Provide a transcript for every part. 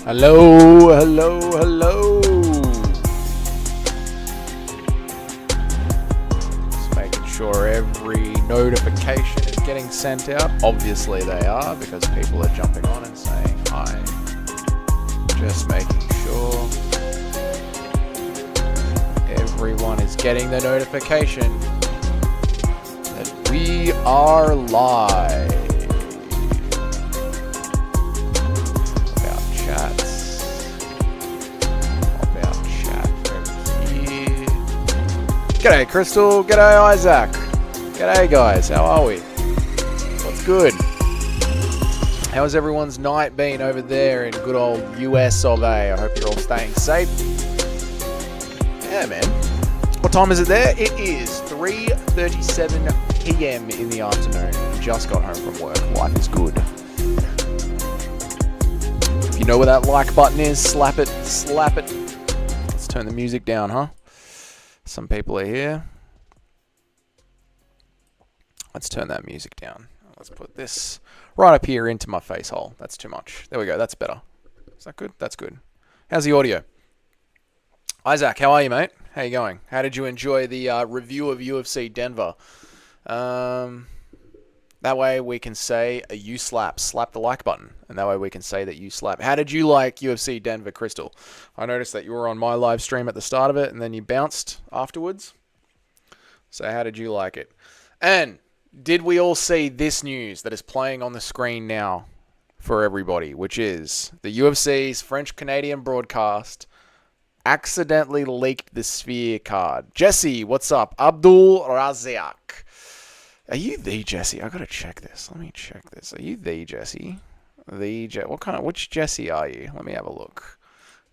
Hello, hello, hello. Just making sure every notification is getting sent out. Obviously they are, because people are jumping on and saying hi. Just making sure everyone is getting the notification that we are live. G'day Crystal, g'day Isaac, g'day guys, how are we? What's good? How's everyone's night been over there in good old US of A? I hope you're all staying safe. Yeah man, what time is it there? It is 3:37 PM in the afternoon. Just got home from work, life is good. If you know where that like button is, slap it, slap it. Let's turn the music down, huh? Some people are here. Let's turn that music down. Let's put this right up here into my face hole. That's too much. There we go. That's better. Is that good? That's good. How's the audio? Isaac, how are you, mate? How you going? How did you enjoy the review of UFC Denver? That way we can say you slap the like button. And that way we can say that you slap. How did you like UFC Denver, Crystal? I noticed that you were on my live stream at the start of it and then you bounced afterwards. So how did you like it? And did we all see this news that is playing on the screen now for everybody, which is the UFC's French-Canadian broadcast accidentally leaked the Sphere card. Jesse, what's up? Abdul Raziak. Are you the Jesse? I gotta check this. Let me check this. Are you the Jesse? Which Jesse are you? Let me have a look.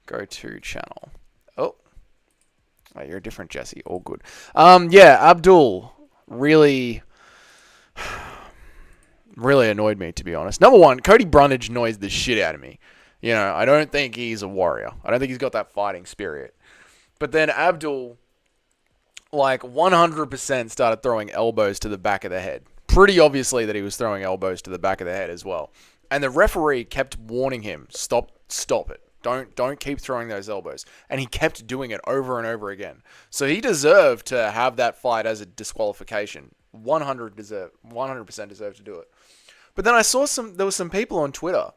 Go to channel. Oh, you're a different Jesse. All good. Yeah, Abdul really annoyed me, to be honest. Number one, Cody Brundage annoys the shit out of me. You know, I don't think he's a warrior. I don't think he's got that fighting spirit. But then Abdul, like 100% started throwing elbows to the back of the head. Pretty obviously that he was throwing elbows to the back of the head as well. And the referee kept warning him, stop it. Don't keep throwing those elbows. And he kept doing it over and over again. So he deserved to have that fight as a disqualification. 100% deserved to do it. But then I saw there was some people on Twitter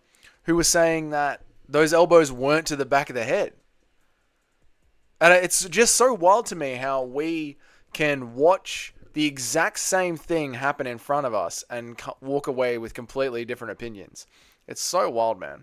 who were saying that those elbows weren't to the back of the head. And it's just so wild to me how we can watch the exact same thing happen in front of us and walk away with completely different opinions. It's so wild, man.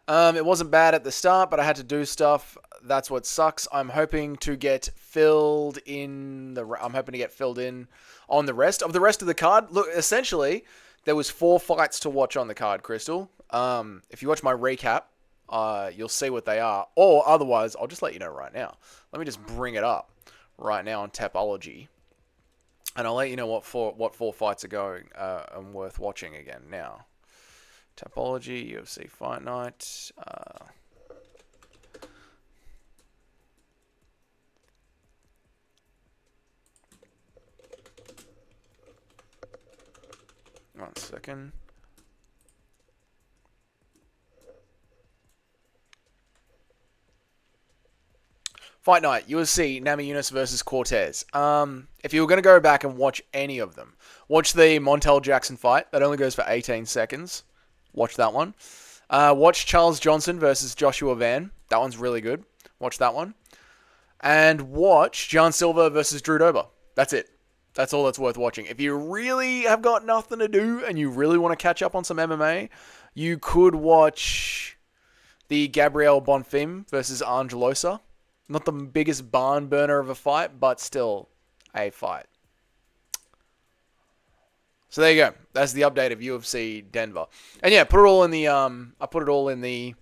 It wasn't bad at the start, but I had to do stuff. That's what sucks. I'm hoping to get filled in on the rest of the card. Look, essentially, there was 4 fights to watch on the card, Crystal. If you watch my recap, you'll see what they are. Or otherwise, I'll just let you know right now. Let me just bring it up right now on Tapology. And I'll let you know what 4 fights are going and worth watching again now. Tapology, UFC Fight Night. One second. Fight Night, UFC, Namajunas versus Cortez. If you were going to go back and watch any of them, watch the Montel Jackson fight. That only goes for 18 seconds. Watch that one. Watch Charles Johnson versus Joshua Van. That one's really good. Watch that one. And watch John Silver versus Drew Dober. That's it. That's all that's worth watching. If you really have got nothing to do and you really want to catch up on some MMA, you could watch the Gabriel Bonfim versus Angelosa. Not the biggest barn burner of a fight, but still a fight. So there you go. That's the update of UFC Denver. And yeah, put it all in the, I put it all in the,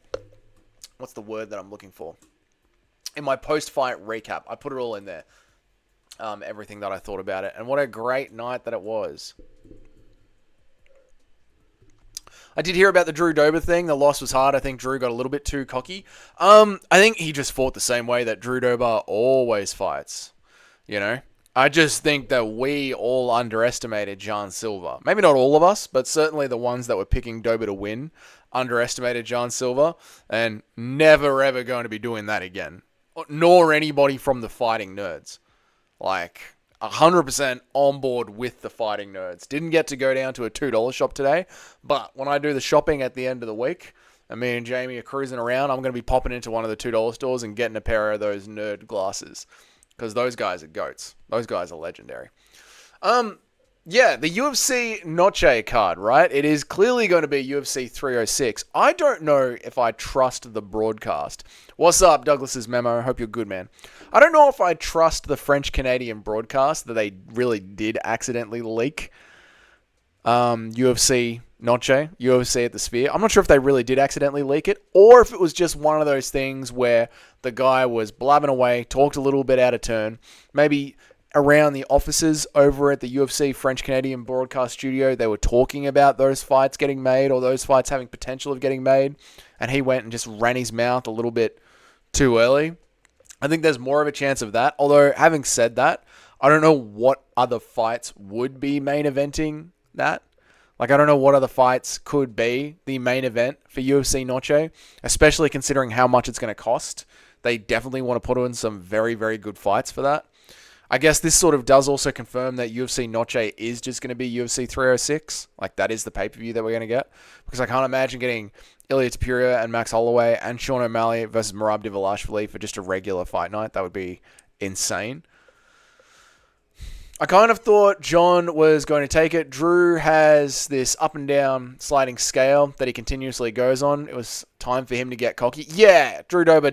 what's the word that I'm looking for? In my post-fight recap. I put it all in there. Everything that I thought about it. And what a great night that it was. I did hear about the Drew Dober thing. The loss was hard. I think Drew got a little bit too cocky. I think he just fought the same way that Drew Dober always fights. You know? I just think that we all underestimated Jan Silva. Maybe not all of us, but certainly the ones that were picking Dober to win underestimated Jan Silva, and never ever going to be doing that again. Nor anybody from the Fighting Nerds. Like, 100% on board with the Fighting Nerds. Didn't get to go down to a $2 shop today, but when I do the shopping at the end of the week, and me and Jamie are cruising around, I'm going to be popping into one of the $2 stores and getting a pair of those nerd glasses. Because those guys are goats. Those guys are legendary. Yeah, the UFC Noche card, right? It is clearly going to be UFC 306. I don't know if I trust the broadcast. What's up, Douglas's memo? Hope you're good, man. I don't know if I trust the French-Canadian broadcast that they really did accidentally leak UFC Noche, UFC at the Sphere. I'm not sure if they really did accidentally leak it, or if it was just one of those things where the guy was blabbing away, talked a little bit out of turn, maybe around the offices over at the UFC French-Canadian broadcast studio, they were talking about those fights getting made or those fights having potential of getting made, and he went and just ran his mouth a little bit too early. I think there's more of a chance of that, although having said that, I don't know what other fights would be main eventing that. Like, I don't know what other fights could be the main event for UFC Noche, especially considering how much it's going to cost. They definitely want to put in some very, very good fights for that. I guess this sort of does also confirm that UFC Noche is just going to be UFC 306. Like, that is the pay-per-view that we're going to get. Because I can't imagine getting Ilia Topuria and Max Holloway and Sean O'Malley versus Merab Dvalishvili for just a regular fight night. That would be insane. I kind of thought John was going to take it. Drew has this up and down sliding scale that he continuously goes on. It was time for him to get cocky. Yeah, Drew Dober's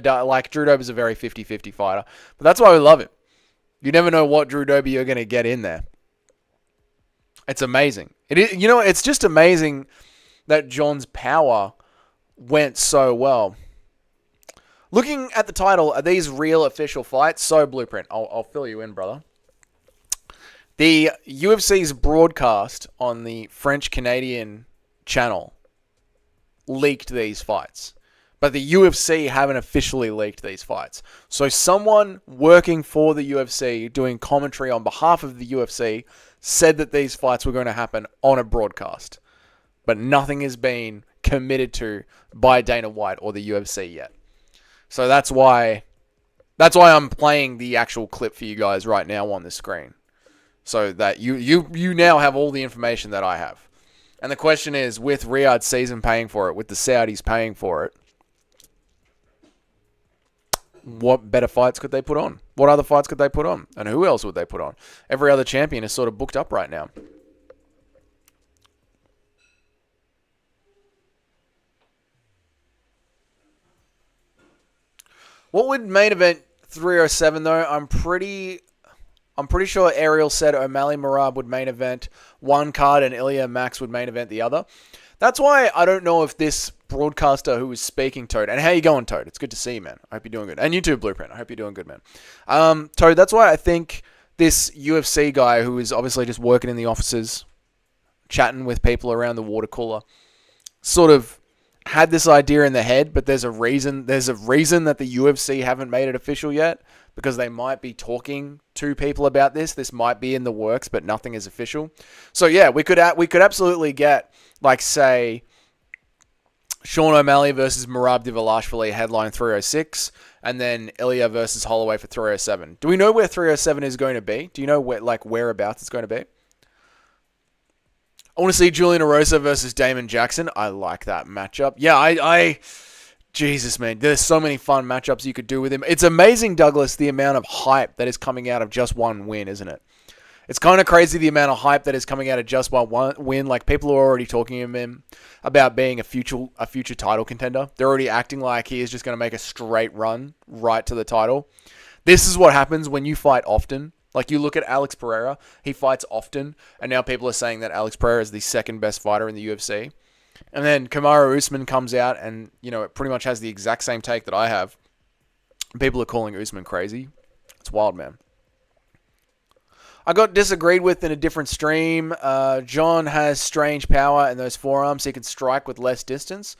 a very 50-50 fighter. But that's why we love him. You never know what Drew Dober you're going to get in there. It's amazing. It's just amazing that John's power went so well. Looking at the title, are these real official fights? So, Blueprint, I'll fill you in, brother. The UFC's broadcast on the French-Canadian channel leaked these fights. But the UFC haven't officially leaked these fights. So someone working for the UFC, doing commentary on behalf of the UFC, said that these fights were going to happen on a broadcast. But nothing has been committed to by Dana White or the UFC yet. So that's why I'm playing the actual clip for you guys right now on the screen. So that you now have all the information that I have. And the question is, with Riyadh Season paying for it, with the Saudis paying for it, what better fights could they put on? What other fights could they put on? And who else would they put on? Every other champion is sort of booked up right now. What would main event 307 though? I'm pretty sure Ariel said O'Malley Merab would main event one card and Ilia Max would main event the other. That's why I don't know if this broadcaster who was speaking, Toad, and how you going, Toad? It's good to see you, man. I hope you're doing good. And you too, Blueprint. I hope you're doing good, man. Toad, that's why I think this UFC guy who is obviously just working in the offices, chatting with people around the water cooler, sort of had this idea in the head, but there's a reason that the UFC haven't made it official yet, because they might be talking to people about this. This might be in the works, but nothing is official. So yeah, we could absolutely get, like, say, Sean O'Malley versus Merab Dvalishvili headline 306, and then Ilia versus Holloway for 307. Do we know where 307 is going to be? Do you know whereabouts it's going to be? I want to see Julian Erosa versus Damon Jackson. I like that matchup. Yeah, Jesus, man. There's so many fun matchups you could do with him. It's amazing, Douglas, the amount of hype that is coming out of just one win, isn't it? It's kind of crazy the amount of hype that is coming out of just one win. Like, people are already talking to him about being a future title contender. They're already acting like he is just going to make a straight run right to the title. This is what happens when you fight often. Like, you look at Alex Pereira. He fights often, and now people are saying that Alex Pereira is the second best fighter in the UFC. And then Kamaru Usman comes out and, it pretty much has the exact same take that I have. People are calling Usman crazy. It's wild, man. I got disagreed with in a different stream. John has strange power in those forearms. He can strike with less distance.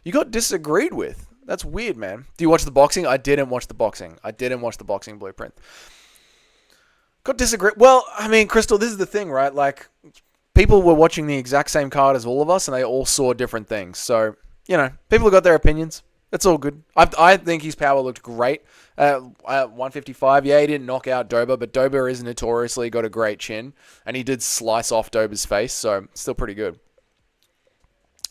You got disagreed with. That's weird, man. Do you watch the boxing? I didn't watch the boxing. Blueprint. Got disagree. Well, I mean, Crystal, this is the thing, right? Like, people were watching the exact same card as all of us, and they all saw different things. So, people have got their opinions. It's all good. I think his power looked great at 155. Yeah, he didn't knock out Dober, but Dober is notoriously got a great chin, and he did slice off Dober's face, so still pretty good.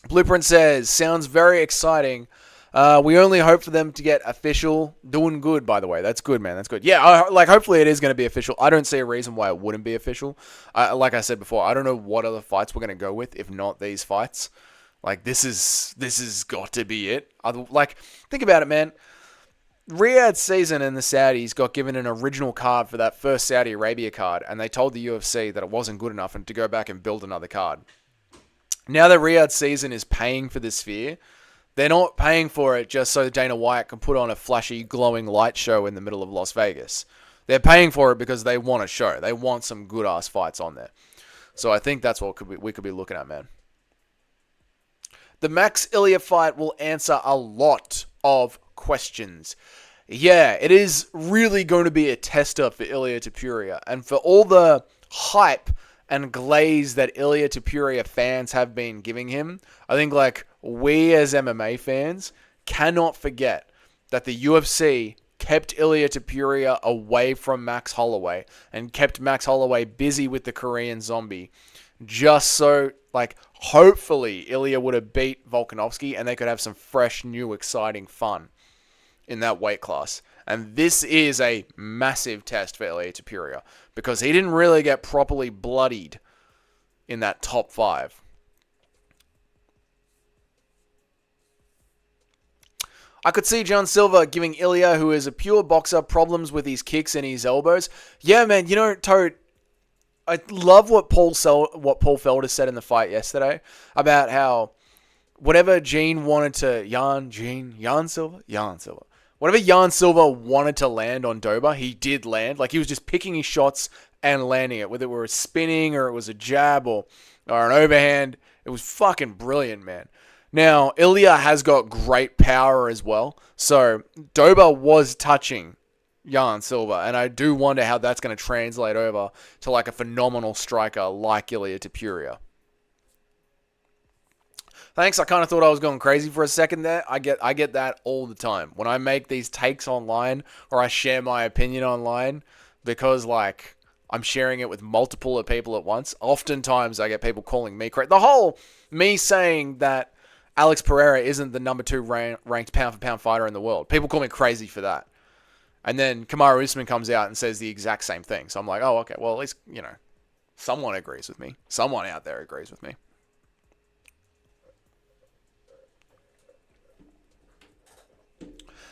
Blueprint says, sounds very exciting. We only hope for them to get official. Doing good, by the way. That's good, man. That's good. Yeah, hopefully it is going to be official. I don't see a reason why it wouldn't be official. Like I said before, I don't know what other fights we're going to go with if not these fights. Like, this is got to be it. Think about it, man. Riyadh season and the Saudis got given an original card for that first Saudi Arabia card, and they told the UFC that it wasn't good enough and to go back and build another card. Now that Riyadh season is paying for the Sphere, they're not paying for it just so Dana White can put on a flashy, glowing light show in the middle of Las Vegas. They're paying for it because they want a show. They want some good-ass fights on there. So I think that's what we could be looking at, man. The Max Ilia fight will answer a lot of questions. Yeah, it is really going to be a tester for Ilia Topuria. And for all the hype and glaze that Ilia Topuria fans have been giving him, I think we as MMA fans cannot forget that the UFC kept Ilia Topuria away from Max Holloway and kept Max Holloway busy with the Korean Zombie just so, hopefully Ilia would have beat Volkanovski and they could have some fresh, new, exciting fun in that weight class. And this is a massive test for Ilia Topuria because he didn't really get properly bloodied in that top 5. I could see John Silver giving Ilia, who is a pure boxer, problems with his kicks and his elbows. Yeah, man, Toad, I love what Paul Felder said in the fight yesterday about how whatever Jan Silver. Whatever Jan Silver wanted to land on Dober, he did land. He was just picking his shots and landing it, whether it were a spinning or it was a jab or an overhand. It was fucking brilliant, man. Now, Ilia has got great power as well. So, Dober was touching Jan Silver, and I do wonder how that's going to translate over to a phenomenal striker like Ilia Topuria. Thanks, I kind of thought I was going crazy for a second there. I get that all the time. When I make these takes online or I share my opinion online because, I'm sharing it with multiple people at once, oftentimes I get people calling me crazy. The whole me saying that Alex Pereira isn't the number 2 ranked pound-for-pound fighter in the world. People call me crazy for that. And then Kamaru Usman comes out and says the exact same thing. So I'm like, oh, okay, well, at least, someone agrees with me. Someone out there agrees with me.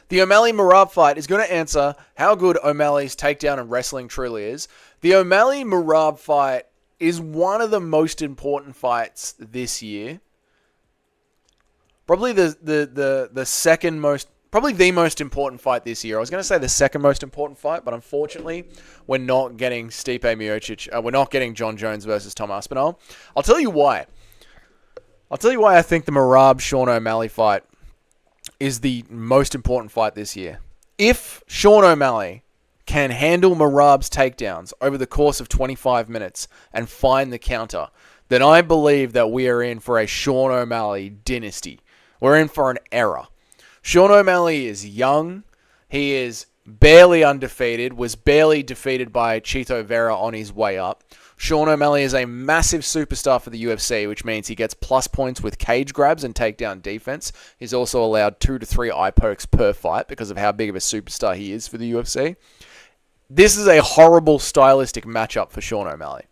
The O'Malley-Merab fight is going to answer how good O'Malley's takedown and wrestling truly is. The O'Malley-Merab fight is one of the most important fights this year. Probably the second most, probably the most important fight this year. I was going to say the second most important fight, but unfortunately, we're not getting Stipe Miocic. We're not getting John Jones versus Tom Aspinall. I'll tell you why. I think the Merab-Sean O'Malley fight is the most important fight this year. If Sean O'Malley can handle Merab's takedowns over the course of 25 minutes and find the counter, then I believe that we are in for a Sean O'Malley dynasty. We're in for an era. Sean O'Malley is young. He is barely undefeated, was barely defeated by Chito Vera on his way up. Sean O'Malley is a massive superstar for the UFC, which means he gets plus points with cage grabs and takedown defense. He's also allowed 2 to 3 eye pokes per fight because of how big of a superstar he is for the UFC. This is a horrible stylistic matchup for Sean O'Malley.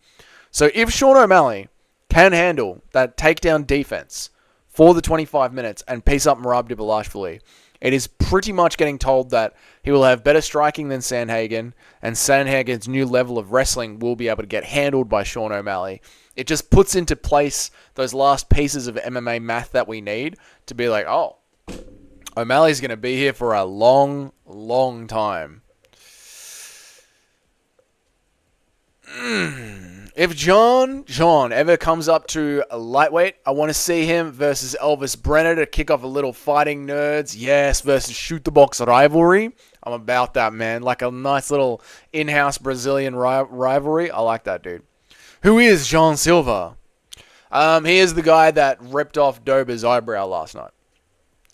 So if Sean O'Malley can handle that takedown defense for the 25 minutes and piece up Merab Dvalishvili, it is pretty much getting told that he will have better striking than Sandhagen, and Sandhagen's new level of wrestling will be able to get handled by Sean O'Malley. It just puts into place those last pieces of MMA math that we need to be like, oh, O'Malley's going to be here for a long, long time. If John ever comes up to a lightweight, I want to see him versus Elvis Brenner to kick off a little fighting nerds. Yes, versus shoot the box rivalry. I'm about that, man. Like a nice little in-house Brazilian rivalry. I like that, dude. Who is John Silva? He is the guy that ripped off Dober's eyebrow last night.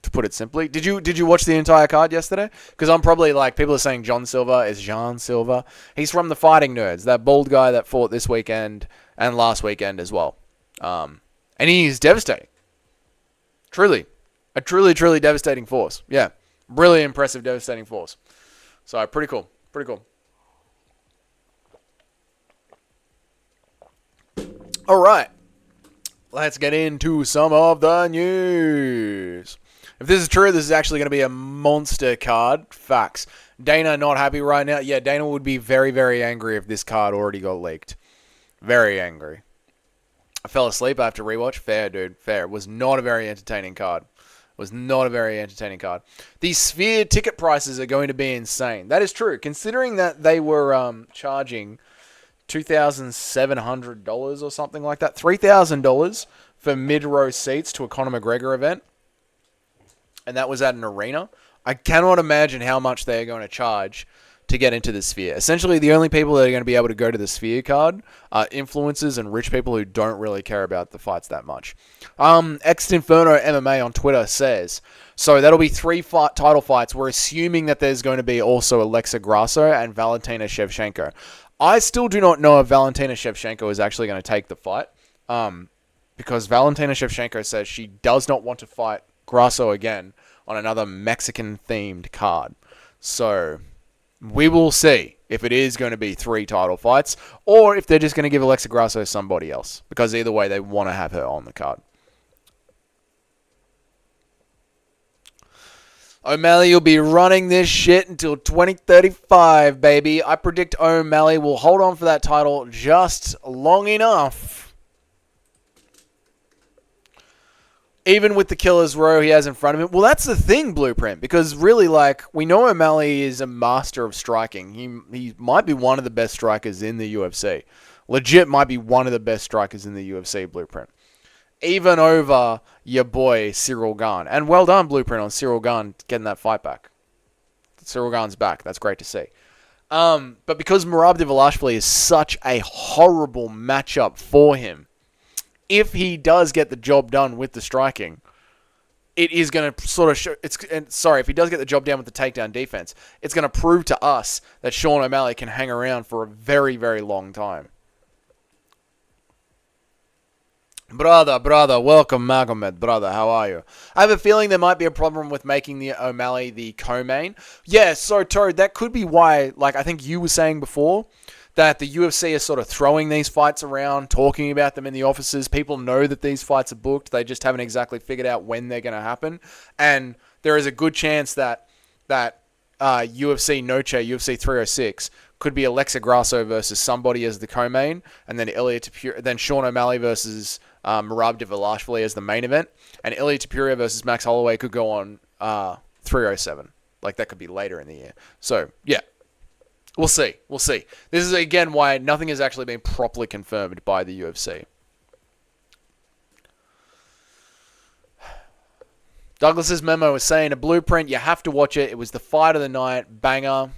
To put it simply, did you watch the entire card yesterday? Because I'm probably like, people are saying John Silva is John Silva. He's from the Fighting Nerds, that bald guy that fought this weekend and last weekend as well. And he's devastating. Truly, a truly devastating force. Yeah, really impressive, devastating force. So pretty cool, All right, let's get into some of the news. If this is true, this is actually going to be a monster card. Facts. Dana not happy right now. Yeah, Dana would be very, very angry if this card already got leaked. Very angry. I fell asleep after rewatch. Fair, dude. Fair. It was not a very entertaining card. These Sphere ticket prices are going to be insane. That is true. Considering that they were charging $2,700 or something like that. $3,000 for mid-row seats to a Conor McGregor event. And that was at an arena. I cannot imagine how much they're going to charge to get into the Sphere. Essentially, the only people that are going to be able to go to the Sphere card are influencers and rich people who don't really care about the fights that much. Ex Inferno MMA on Twitter says, so that'll be 3 title fights. We're assuming that there's going to be also Alexa Grasso and Valentina Shevchenko. I still do not know if Valentina Shevchenko is actually going to take the fight. Because Valentina Shevchenko says she does not want to fight Grasso again on another Mexican-themed card. So, we will see if it is going to be 3 title fights, or if they're just going to give Alexa Grasso somebody else. Because either way, they want to have her on the card. O'Malley will be running this shit until 2035, baby. I predict O'Malley will hold on for that title just long enough. Even with the killer's row he has in front of him. Well, that's the thing, Blueprint. Because really, like, we know O'Malley is a master of striking. He might be one of the best strikers in the UFC. Legit might be one of the best strikers in the UFC, Blueprint. Even over your boy, Cyril Gane. And well done, Blueprint, on Cyril Gane getting that fight back. Cyril Gane's back. That's great to see. But because Merab Dvalishvili is such a horrible matchup for him, if he does get the job done with the striking, it is going to sort of show... if he does get the job done with the takedown defense, it's going to prove to us that Sean O'Malley can hang around for a very, very long time. Brother, welcome, Magomed, brother, how are you? I have a feeling there might be a problem with making the O'Malley the co-main. Yeah, so, Toad, that could be why, like, I think you were saying before, that the UFC is sort of throwing these fights around, talking about them in the offices. People know that these fights are booked. They just haven't exactly figured out when they're going to happen. And there is a good chance that UFC Noche, UFC 306, could be Alexa Grasso versus somebody as the co-main, and then then Sean O'Malley versus Merab Dvalishvili as the main event, and Ilia Topuria versus Max Holloway could go on 307. Like, that could be later in the year. So, yeah. We'll see. This is, again, why nothing has actually been properly confirmed by the UFC. Douglas's memo is saying, a Blueprint, you have to watch it. It was the fight of the night. Banger.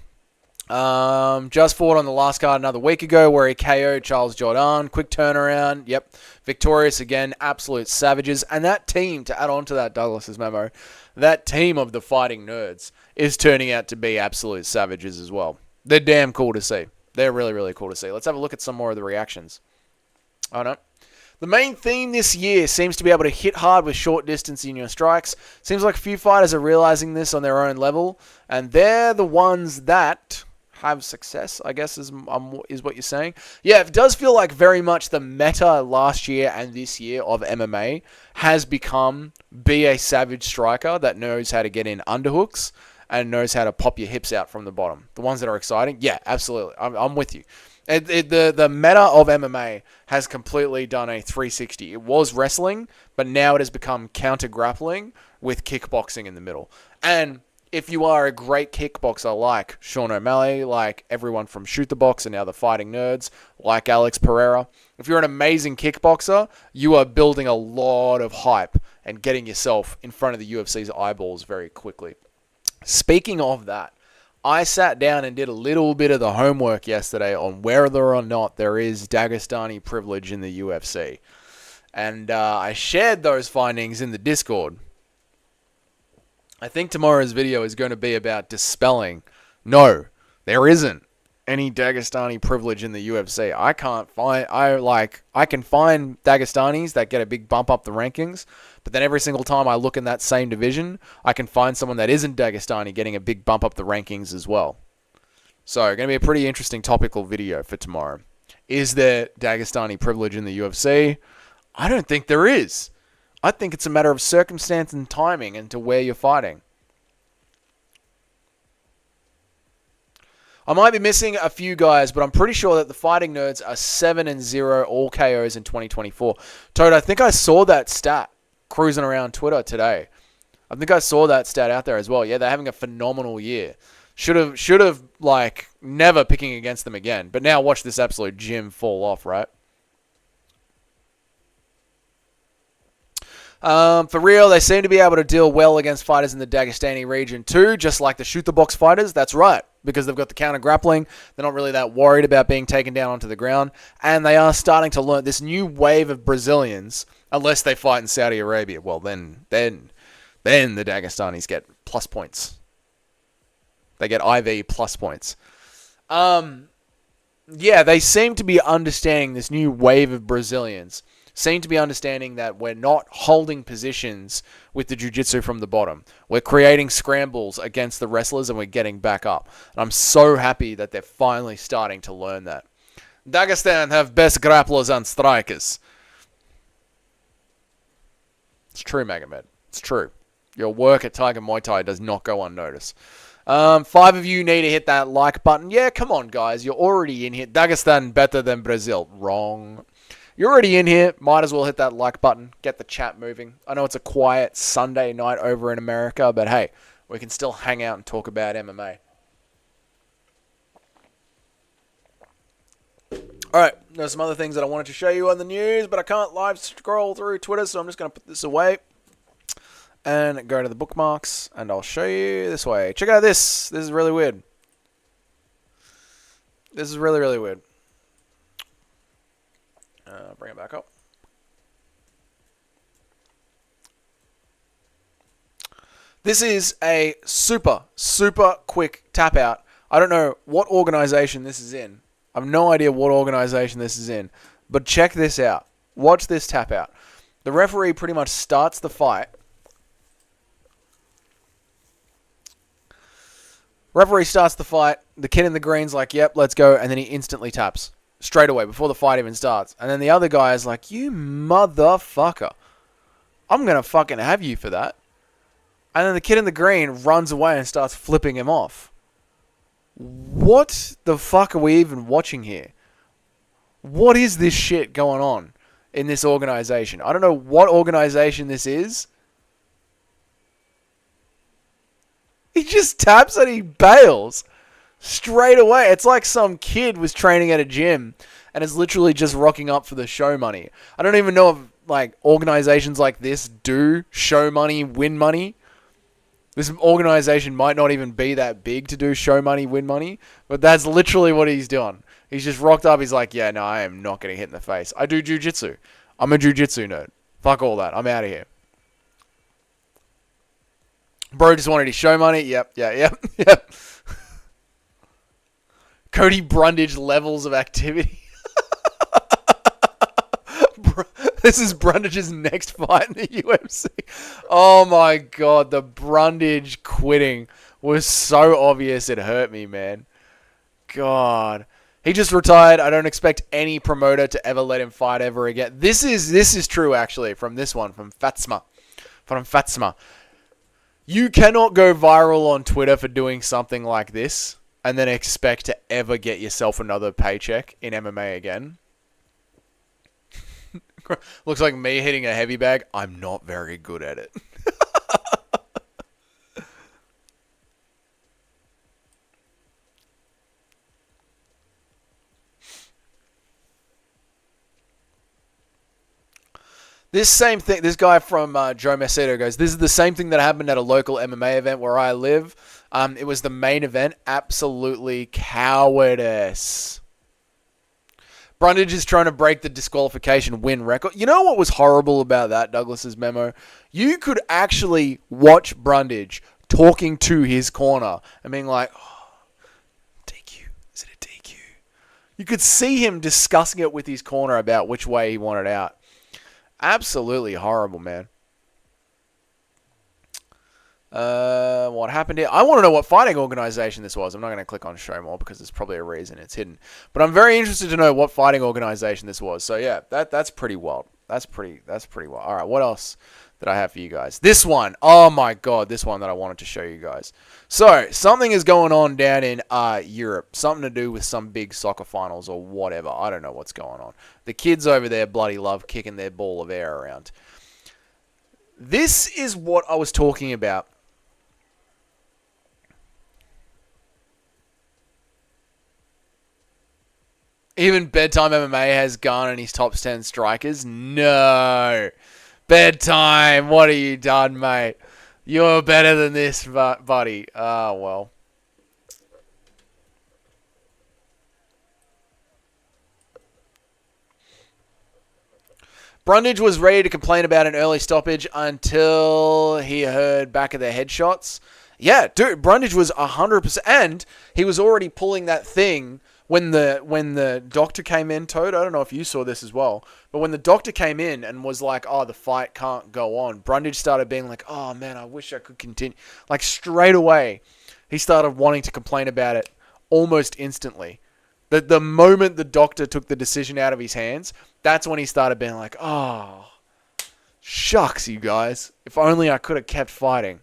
Just fought on the last card another week ago where he KO'd Charles Jourdain. Quick turnaround. Yep. Victorious again. Absolute savages. And that team, to add on to that Douglas's memo, that team of the Fighting Nerds is turning out to be absolute savages as well. They're damn cool to see. They're really, really cool to see. Let's have a look at some more of the reactions. Oh, no. The main theme this year seems to be able to hit hard with short distance in your strikes. Seems like a few fighters are realizing this on their own level, and they're the ones that have success, I guess, is what you're saying. Yeah, it does feel like very much the meta last year and this year of MMA has become be a savage striker that knows how to get in underhooks and knows how to pop your hips out from the bottom. The ones that are exciting? Yeah, absolutely. I'm with you. The meta of MMA has completely done a 360. It was wrestling, but now it has become counter-grappling with kickboxing in the middle. And if you are a great kickboxer like Sean O'Malley, like everyone from Shoot the Box and now the Fighting Nerds, like Alex Pereira, if you're an amazing kickboxer, you are building a lot of hype and getting yourself in front of the UFC's eyeballs very quickly. Speaking of that, I sat down and did a little bit of the homework yesterday on whether or not there is Dagestani privilege in the UFC. And I shared those findings in the Discord. I think tomorrow's video is going to be about dispelling. No, there isn't any Dagestani privilege in the UFC. I can find Dagestanis that get a big bump up the rankings, but then every single time I look in that same division, I can find someone that isn't Dagestani getting a big bump up the rankings as well. So, going to be a pretty interesting topical video for tomorrow. Is there Dagestani privilege in the UFC? I don't think there is. I think it's a matter of circumstance and timing and to where you're fighting. I might be missing a few guys, but I'm pretty sure that the Fighting Nerds are 7-0 all KOs in 2024. Toad, I think I saw that stat cruising around Twitter today. I think I saw that stat out there as well. Yeah, they're having a phenomenal year. Should have like never picking against them again. But now watch this absolute gym fall off, right? For real, they seem to be able to deal well against fighters in the Dagestani region too, just like the shoot the box fighters. That's right, because they've got the counter grappling. They're not really that worried about being taken down onto the ground, and they are starting to learn this new wave of Brazilians. Unless they fight in Saudi Arabia, well then the Dagestanis get plus points. They get IV plus points. Yeah, they seem to be understanding this new wave of Brazilians. Seem to be understanding that we're not holding positions with the jiu-jitsu from the bottom. We're creating scrambles against the wrestlers and we're getting back up. And I'm so happy that they're finally starting to learn that. Dagestan have best grapplers and strikers. It's true, Magomed. It's true. Your work at Tiger Muay Thai does not go unnoticed. 5 of you need to hit that like button. Yeah, come on, guys. You're already in here. Dagestan better than Brazil. Wrong. You're already in here. Might as well hit that like button. Get the chat moving. I know it's a quiet Sunday night over in America, but hey, we can still hang out and talk about MMA. Alright, there's some other things that I wanted to show you on the news, but I can't live scroll through Twitter, so I'm just going to put this away and go to the bookmarks, and I'll show you this way. Check out this. This is really weird. This is really, really weird. Bring it back up. This is a super, super quick tap out. I don't know what organization this is in. I have no idea what organization this is in. But check this out. Watch this tap out. The referee pretty much starts the fight. Referee starts the fight. The kid in the green's like, yep, let's go. And then he instantly taps. Straight away, before the fight even starts. And then the other guy is like, you motherfucker. I'm going to fucking have you for that. And then the kid in the green runs away and starts flipping him off. What the fuck are we even watching here? What is this shit going on in this organization? I don't know what organization this is. He just taps and he bails. Straight away. It's like some kid was training at a gym and is literally just rocking up for the show money. I don't even know if like organizations like this do show money, win money. This organization might not even be that big to do show money, win money, but that's literally what he's doing. He's just rocked up. He's like, yeah, no, I am not getting hit in the face. I do jiu-jitsu. I'm a jiu-jitsu nerd. Fuck all that. I'm out of here. Bro just wanted his show money. Yep. Cody Brundage levels of activity. This is Brundage's next fight in the UFC. Oh my god, the Brundage quitting was so obvious it hurt me, man. God. He just retired. I don't expect any promoter to ever let him fight ever again. This is true, actually, from this one, from Fatsma. You cannot go viral on Twitter for doing something like this and then expect to ever get yourself another paycheck in MMA again. Looks like me hitting a heavy bag. I'm not very good at it. This same thing, this guy from Joe Macedo goes, this is the same thing that happened at a local MMA event where I live. It was the main event. Absolutely cowardice. Brundage is trying to break the disqualification win record. You know what was horrible about that, Douglas's memo? You could actually watch Brundage talking to his corner and being like, oh, DQ. Is it a DQ? You could see him discussing it with his corner about which way he wanted out. Absolutely horrible, man. What happened here? I want to know what fighting organization this was. I'm not going to click on show more because there's probably a reason it's hidden. But I'm very interested to know what fighting organization this was. So yeah, that's pretty wild. That's pretty wild. All right, what else did I have for you guys? This one. Oh my god, this one that I wanted to show you guys. So something is going on down in Europe. Something to do with some big soccer finals or whatever. I don't know what's going on. The kids over there bloody love kicking their ball of air around. This is what I was talking about. Even Bedtime MMA has Gane in his top 10 strikers. No. Bedtime, what have you done, mate? You're better than this, buddy. Oh, well. Brundage was ready to complain about an early stoppage until he heard back of the headshots. Yeah, dude, Brundage was 100%. And he was already pulling that thing when the doctor came in, Toad. I don't know if you saw this as well. But when the doctor came in and was like, oh, the fight can't go on, Brundage started being like, oh, man, I wish I could continue. Like, straight away, he started wanting to complain about it almost instantly. The moment the doctor took the decision out of his hands, that's when he started being like, oh, shucks, you guys. If only I could have kept fighting.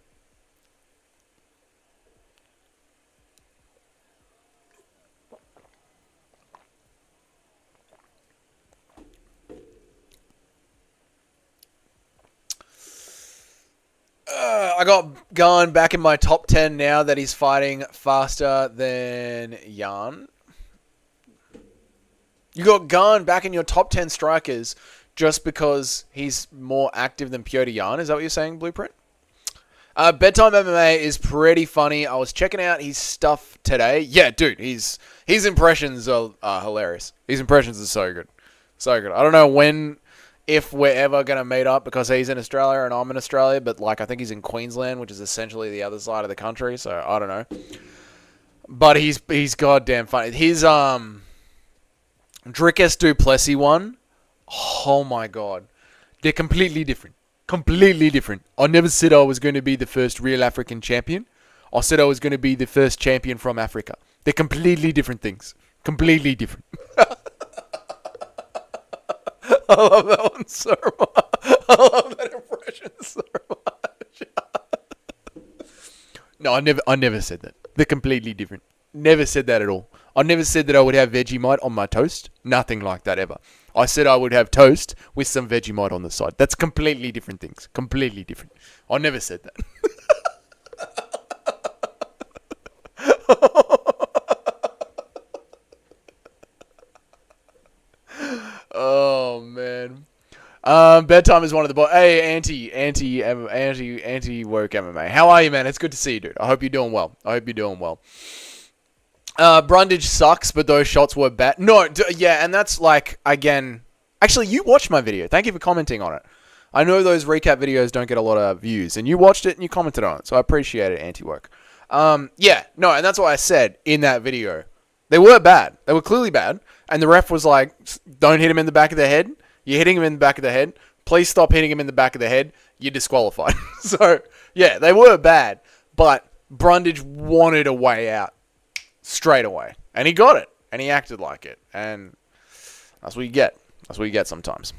I got Gane back in my top 10 now that he's fighting faster than Jan. You got Gane back in your top 10 strikers just because he's more active than Petr Yan. Is that what you're saying, Blueprint? Bedtime MMA is pretty funny. I was checking out his stuff today. Yeah, dude, his impressions are hilarious. His impressions are so good. So good. I don't know if we're ever going to meet up because he's in Australia and I'm in Australia, but like I think he's in Queensland, which is essentially the other side of the country, so I don't know. But he's goddamn funny. His Drickus Duplessis one, oh my god. They're completely different. Completely different. I never said I was going to be the first real African champion. I said I was going to be the first champion from Africa. They're completely different things. Completely different. I love that one so much. I love that impression so much. No, I never said that. They're completely different. Never said that at all. I never said that I would have Vegemite on my toast. Nothing like that ever. I said I would have toast with some Vegemite on the side. That's completely different things. Completely different. I never said that. Oh, man. Bedtime is one of the boys. Hey, anti-woke MMA. How are you, man? It's good to see you, dude. I hope you're doing well. Brundage sucks, but those shots were bad. No, yeah, and that's like, again... Actually, you watched my video. Thank you for commenting on it. I know those recap videos don't get a lot of views, and you watched it and you commented on it, so I appreciate it, anti-woke. Yeah, no, and that's what I said in that video. They were bad. They were clearly bad, and the ref was like, don't hit him in the back of the head. You're hitting him in the back of the head. Please stop hitting him in the back of the head. You're disqualified. So, yeah, they were bad, but Brundage wanted a way out. Straight away. And he got it. And he acted like it. And that's what you get. That's what you get sometimes.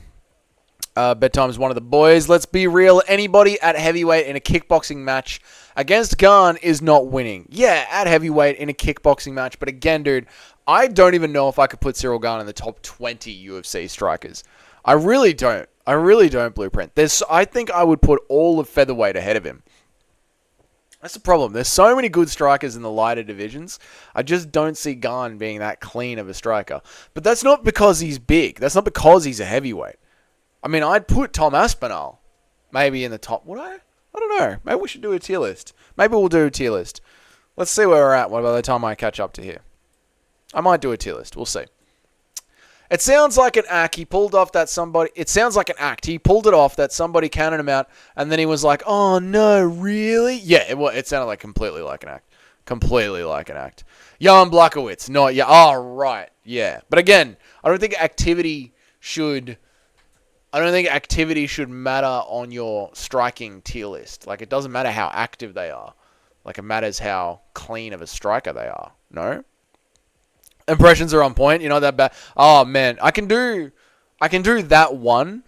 Bedtime is one of the boys. Let's be real. Anybody at heavyweight in a kickboxing match against Gane is not winning. Yeah, at heavyweight in a kickboxing match. But again, dude, I don't even know if I could put Cyril Gane in the top 20 UFC strikers. I really don't. I really don't, Blueprint. I think I would put all of featherweight ahead of him. That's the problem. There's so many good strikers in the lighter divisions. I just don't see Gane being that clean of a striker. But that's not because he's big. That's not because he's a heavyweight. I mean, I'd put Tom Aspinall maybe in the top. Would I? I don't know. Maybe we should do a tier list. Maybe we'll do a tier list. Let's see where we're at by the time I catch up to here. I might do a tier list. We'll see. It sounds like an act. He pulled off that somebody... It sounds like an act. He pulled it off that somebody counted him out, and then he was like, oh, no, really? Yeah, it sounded like completely like an act. Completely like an act. Jan Blachowicz. Not... Yeah. Oh, right. Yeah. But again, I don't think activity should matter on your striking tier list. Like, it doesn't matter how active they are. Like, it matters how clean of a striker they are. No? Impressions are on point. You're not that bad. Oh, man. I can do that one.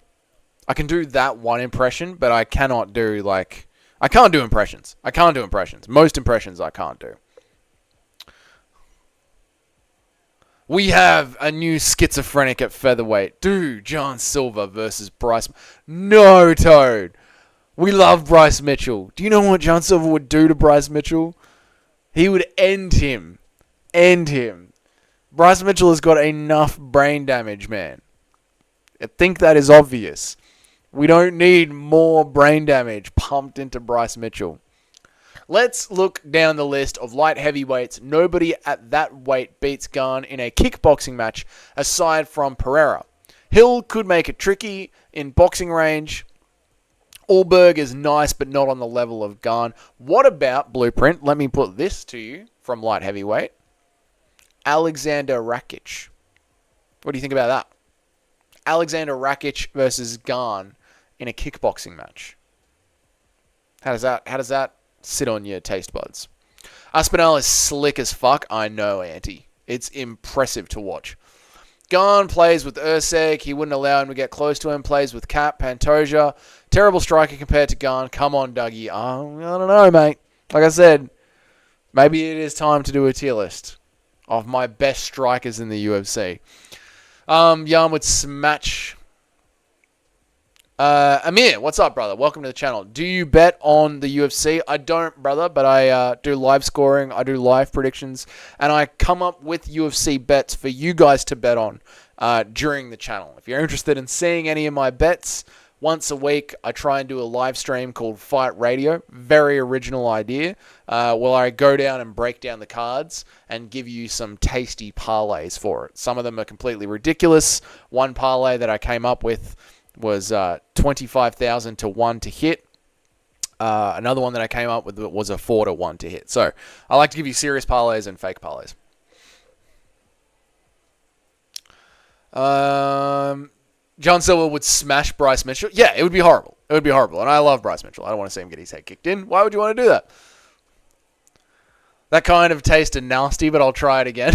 I can do that one impression, but I cannot do, like... I can't do impressions. Most impressions I can't do. We have a new schizophrenic at featherweight. Dude, John Silver versus Bryce... No, Toad. We love Bryce Mitchell. Do you know what John Silver would do to Bryce Mitchell? He would end him. Bryce Mitchell has got enough brain damage, man. I think that is obvious. We don't need more brain damage pumped into Bryce Mitchell. Let's look down the list of light heavyweights. Nobody at that weight beats Gane in a kickboxing match aside from Pereira. Hill could make it tricky in boxing range. Allberg is nice, but not on the level of Gane. What about Blueprint? Let me put this to you from light heavyweight. Alexander Rakic. What do you think about that? Alexander Rakic versus Gane in a kickboxing match. How does that sit on your taste buds? Aspinall is slick as fuck. I know, Auntie. It's impressive to watch. Gane plays with Usyk. He wouldn't allow him to get close to him. Plays with Cap, Pantoja. Terrible striker compared to Gane. Come on, Dougie. I don't know, mate. Like I said, maybe it is time to do a tier list of my best strikers in the UFC. Jan would smash... Amir, what's up, brother? Welcome to the channel. Do you bet on the UFC? I don't, brother, but I do live scoring. I do live predictions. And I come up with UFC bets for you guys to bet on during the channel. If you're interested in seeing any of my bets, once a week, I try and do a live stream called Fight Radio. Very original idea. Where I go down and break down the cards and give you some tasty parlays for it. Some of them are completely ridiculous. One parlay that I came up with was 25,000 to 1 to hit. Another one that I came up with was a 4 to 1 to hit. So I like to give you serious parlays and fake parlays. John Silver would smash Bryce Mitchell. Yeah, it would be horrible. It would be horrible. And I love Bryce Mitchell. I don't want to see him get his head kicked in. Why would you want to do that? That kind of tasted nasty, but I'll try it again.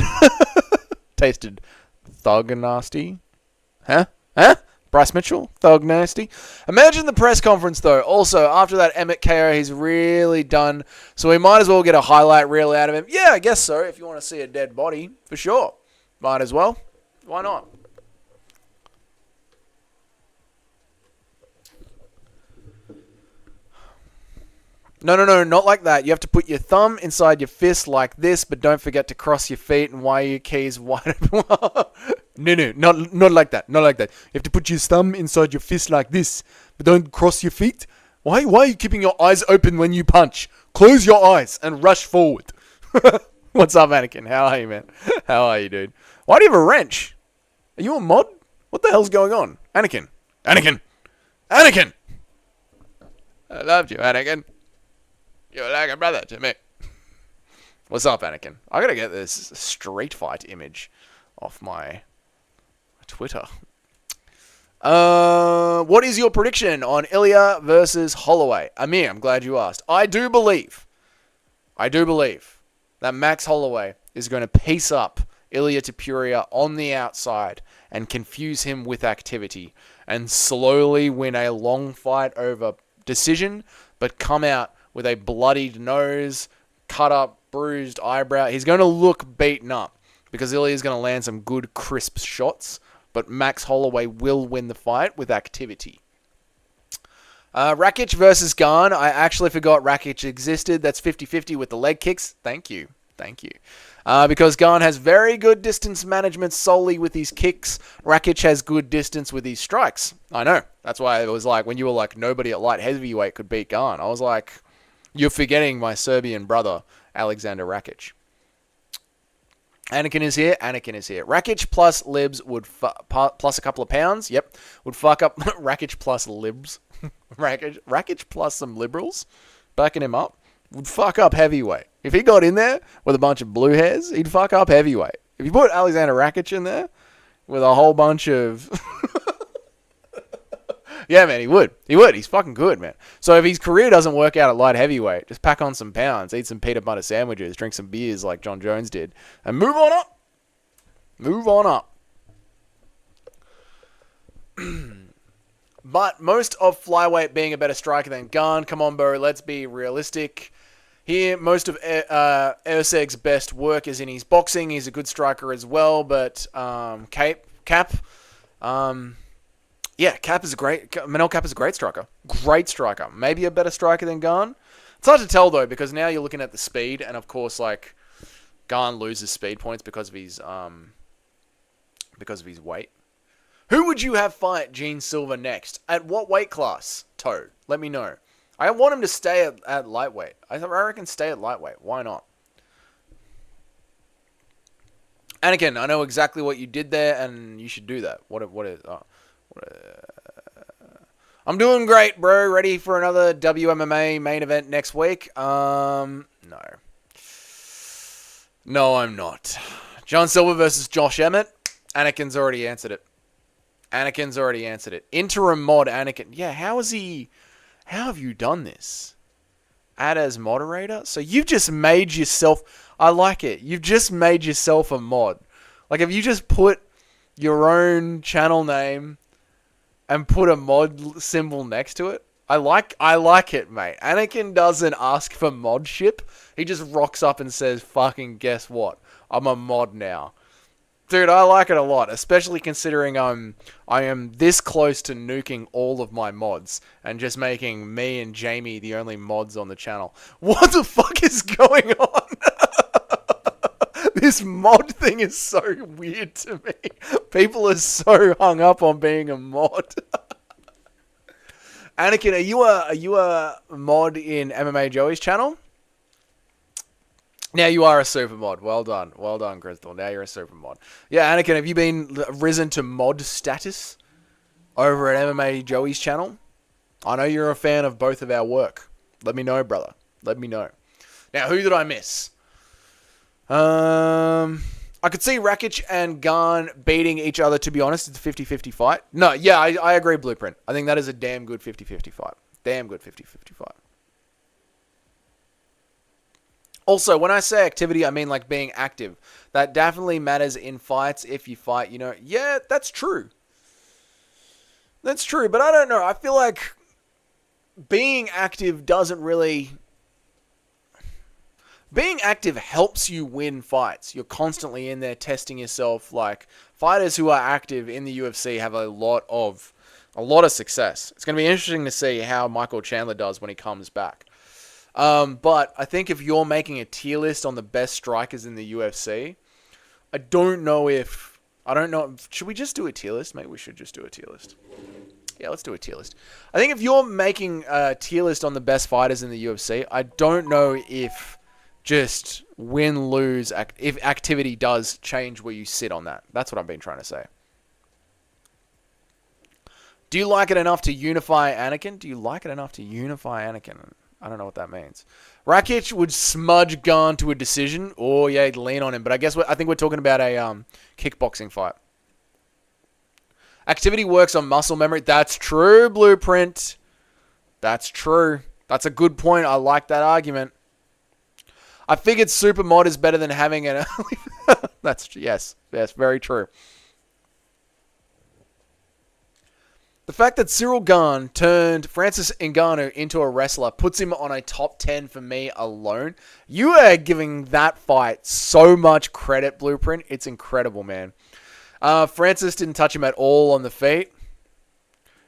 Tasted thug nasty. Huh? Bryce Mitchell? Thug nasty. Imagine the press conference, though. Also, after that Emmett KO, he's really done. So we might as well get a highlight reel out of him. Yeah, I guess so. If you want to see a dead body, for sure. Might as well. Why not? No, not like that. You have to put your thumb inside your fist like this, but don't forget to cross your feet and wire your keys wide open. No, not like that. Not like that. You have to put your thumb inside your fist like this, but don't cross your feet. Why are you keeping your eyes open when you punch? Close your eyes and rush forward. What's up, Anakin? How are you, man? How are you, dude? Why do you have a wrench? Are you a mod? What the hell's going on? Anakin! I loved you, Anakin. You're like a brother to me. What's up, Anakin? I gotta get this street fight image off my Twitter. What is your prediction on Ilia versus Holloway? Amir, I'm glad you asked. I do believe that Max Holloway is going to piece up Ilia Topuria on the outside and confuse him with activity and slowly win a long fight over decision, but come out with a bloodied nose, cut up, bruised eyebrow. He's going to look beaten up because Ilya's going to land some good, crisp shots, but Max Holloway will win the fight with activity. Rakic versus Gane. I actually forgot Rakic existed. That's 50-50 with the leg kicks. Thank you. Thank you. Because Gane has very good distance management solely with his kicks. Rakic has good distance with his strikes. I know. That's why it was like, when you were like, nobody at light heavyweight could beat Gane. I was like, you're forgetting my Serbian brother, Alexander Rakic. Anakin is here. Rakic plus libs would plus a couple of pounds. Yep. Would fuck up Rakic plus libs. Rakic plus some liberals backing him up. Would fuck up heavyweight. If he got in there with a bunch of blue hairs, he'd fuck up heavyweight. If you put Alexander Rakic in there with a whole bunch of... yeah, man, he would. He's fucking good, man. So if his career doesn't work out at light heavyweight, just pack on some pounds, eat some peanut butter sandwiches, drink some beers like John Jones did, and move on up. Move on up. But most of flyweight being a better striker than Gane. Come on, bro. Let's be realistic. Here, most of Erceg's best work is in his boxing. He's a good striker as well, but Cap, Cap is a great... Manel Cap is a great striker. Great striker. Maybe a better striker than Gane. It's hard to tell, though, because now you're looking at the speed, and of course, like, Gane loses speed points because of his weight. Who would you have fight Gene Silva next? At what weight class, Toad? Let me know. I want him to stay at lightweight. I reckon stay at lightweight. Why not? Anakin, I know exactly what you did there, and you should do that. I'm doing great, bro. Ready for another WMMA main event next week? No. No, I'm not. John Silver versus Josh Emmett. Anakin's already answered it. Interim mod Anakin. Yeah, how have you done this? Add as moderator? So you've just made yourself... I like it. You've just made yourself a mod. Like, if you just put your own channel name and put a mod symbol next to it, I like it, mate. Anakin doesn't ask for modship. He just rocks up and says, fucking guess what? I'm a mod now. Dude, I like it a lot, especially considering I am this close to nuking all of my mods and just making me and Jamie the only mods on the channel. What the fuck is going on? This mod thing is so weird to me. People are so hung up on being a mod. Anakin, are you a mod in MMA Joey's channel? Now you are a super mod. Well done, Crystal. Now you're a super mod. Yeah, Anakin, have you been risen to mod status over at MMA Joey's channel? I know you're a fan of both of our work. Let me know, brother. Let me know. Now, who did I miss? I could see Rakic and Gane beating each other, to be honest. It's a 50-50 fight. No, yeah, I agree, Blueprint. I think that is a damn good 50-50 fight. Damn good 50-50 fight. Also, when I say activity, I mean like being active. That definitely matters in fights if you fight, you know. Yeah, that's true. That's true, but I don't know. I feel like being active doesn't really... Being active helps you win fights. You're constantly in there testing yourself. Like, fighters who are active in the UFC have a lot of success. It's going to be interesting to see how Michael Chandler does when he comes back. But I think if you're making a tier list on the best strikers in the UFC, I don't know. Should we just do a tier list? Maybe we should just do a tier list. Yeah, let's do a tier list. I think if you're making a tier list on the best fighters in the UFC, I don't know if just win, lose, if activity does change where you sit on that. That's what I've been trying to say. Do you like it enough to unify Anakin? I don't know what that means. Rakic would smudge Gane to a decision. Oh, yeah, he'd lean on him. But I think we're talking about a kickboxing fight. Activity works on muscle memory. That's true, Blueprint. That's true. That's a good point. I like that argument. I figured super mod is better than having an... Yes, very true. The fact that Cyril Gane turned Francis Ngannou into a wrestler puts him on a top 10 for me alone. You are giving that fight so much credit, Blueprint. It's incredible, man. Francis didn't touch him at all on the feet.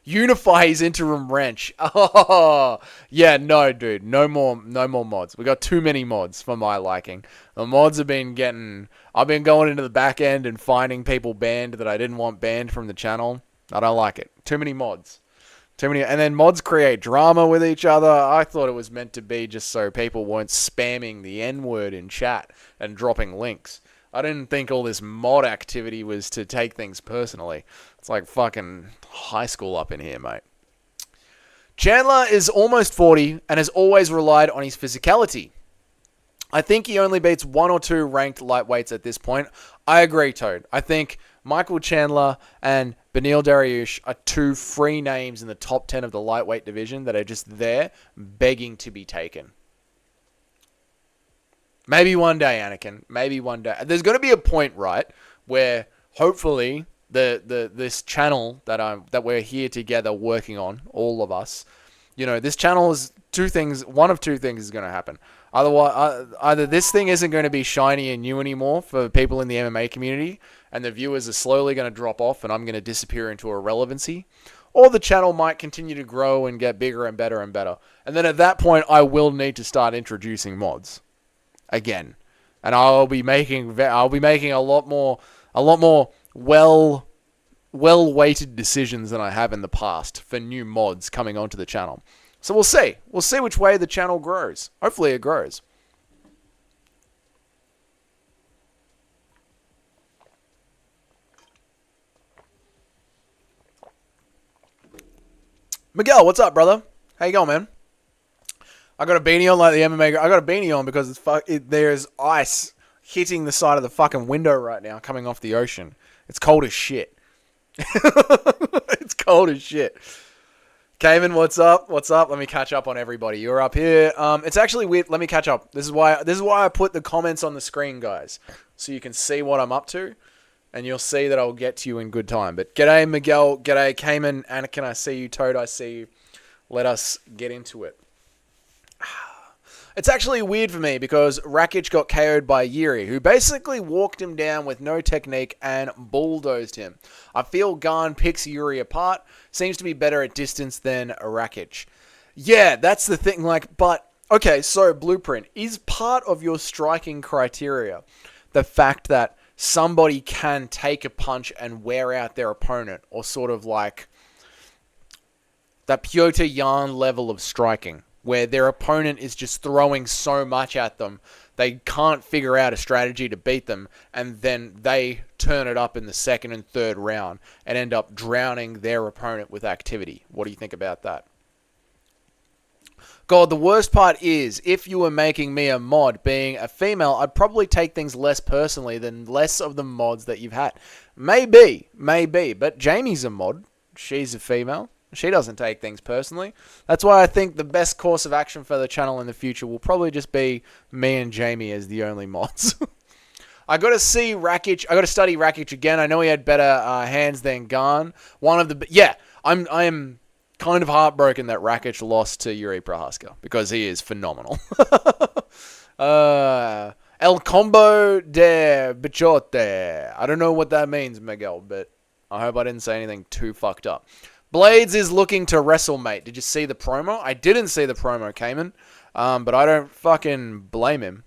Unify his interim wrench. Oh, yeah, no, dude. No more mods. We got too many mods for my liking. The mods have been getting... I've been going into the back end and finding people banned that I didn't want banned from the channel. I don't like it. Too many mods. Too many... And then mods create drama with each other. I thought it was meant to be just so people weren't spamming the N-word in chat and dropping links. I didn't think all this mod activity was to take things personally. It's like fucking high school up in here, mate. Chandler is almost 40 and has always relied on his physicality. I think he only beats 1 or 2 ranked lightweights at this point. I agree, Toad. I think Michael Chandler and Beneil Dariush are 2 free names in the top 10 of the lightweight division that are just there begging to be taken. Maybe one day, Anakin. Maybe one day. There's going to be a point, right, where hopefully this channel that we're here together working on, all of us, this channel is 2 things. One of 2 things is going to happen. Otherwise, either this thing isn't going to be shiny and new anymore for people in the MMA community, and the viewers are slowly going to drop off, and I'm going to disappear into irrelevancy, or the channel might continue to grow and get bigger and better and better. And then at that point, I will need to start introducing mods again, and I'll be making a lot more well-weighted decisions than I have in the past for new mods coming onto the channel. So we'll see which way the channel grows. Hopefully it grows. Miguel, what's up, brother? How you going, man? I got a beanie on like the MMA. I got a beanie on because there's ice hitting the side of the fucking window right now coming off the ocean. It's cold as shit. It's cold as shit. Cayman, what's up? What's up? Let me catch up on everybody. You're up here. It's actually weird. Let me catch up. This is why I put the comments on the screen, guys, so you can see what I'm up to, and you'll see that I'll get to you in good time. But g'day, Miguel. G'day, Cayman. Anakin, I see you. Toad, I see you. Let us get into it. It's actually weird for me because Rakic got KO'd by Yuri, who basically walked him down with no technique and bulldozed him. I feel Garn picks Yuri apart, seems to be better at distance than Rakic. Yeah, that's the thing, but, okay, so Blueprint, is part of your striking criteria the fact that somebody can take a punch and wear out their opponent, or sort of like that Piotr Jan level of striking, where their opponent is just throwing so much at them, they can't figure out a strategy to beat them, and then they turn it up in the 2nd and 3rd round and end up drowning their opponent with activity. What do you think about that? God, the worst part is, if you were making me a mod being a female, I'd probably take things less personally than less of the mods that you've had. Maybe, but Jamie's a mod. She's a female. She doesn't take things personally. That's why I think the best course of action for the channel in the future will probably just be me and Jamie as the only mods. I got to see Rakic. I got to study Rakic again. I know he had better hands than Garn. I am kind of heartbroken that Rakic lost to Yuri Prohaska because he is phenomenal. El Combo de Bichote. I don't know what that means, Miguel, but I hope I didn't say anything too fucked up. Blades is looking to wrestle, mate. Did you see the promo? I didn't see the promo, Cayman. But I don't fucking blame him.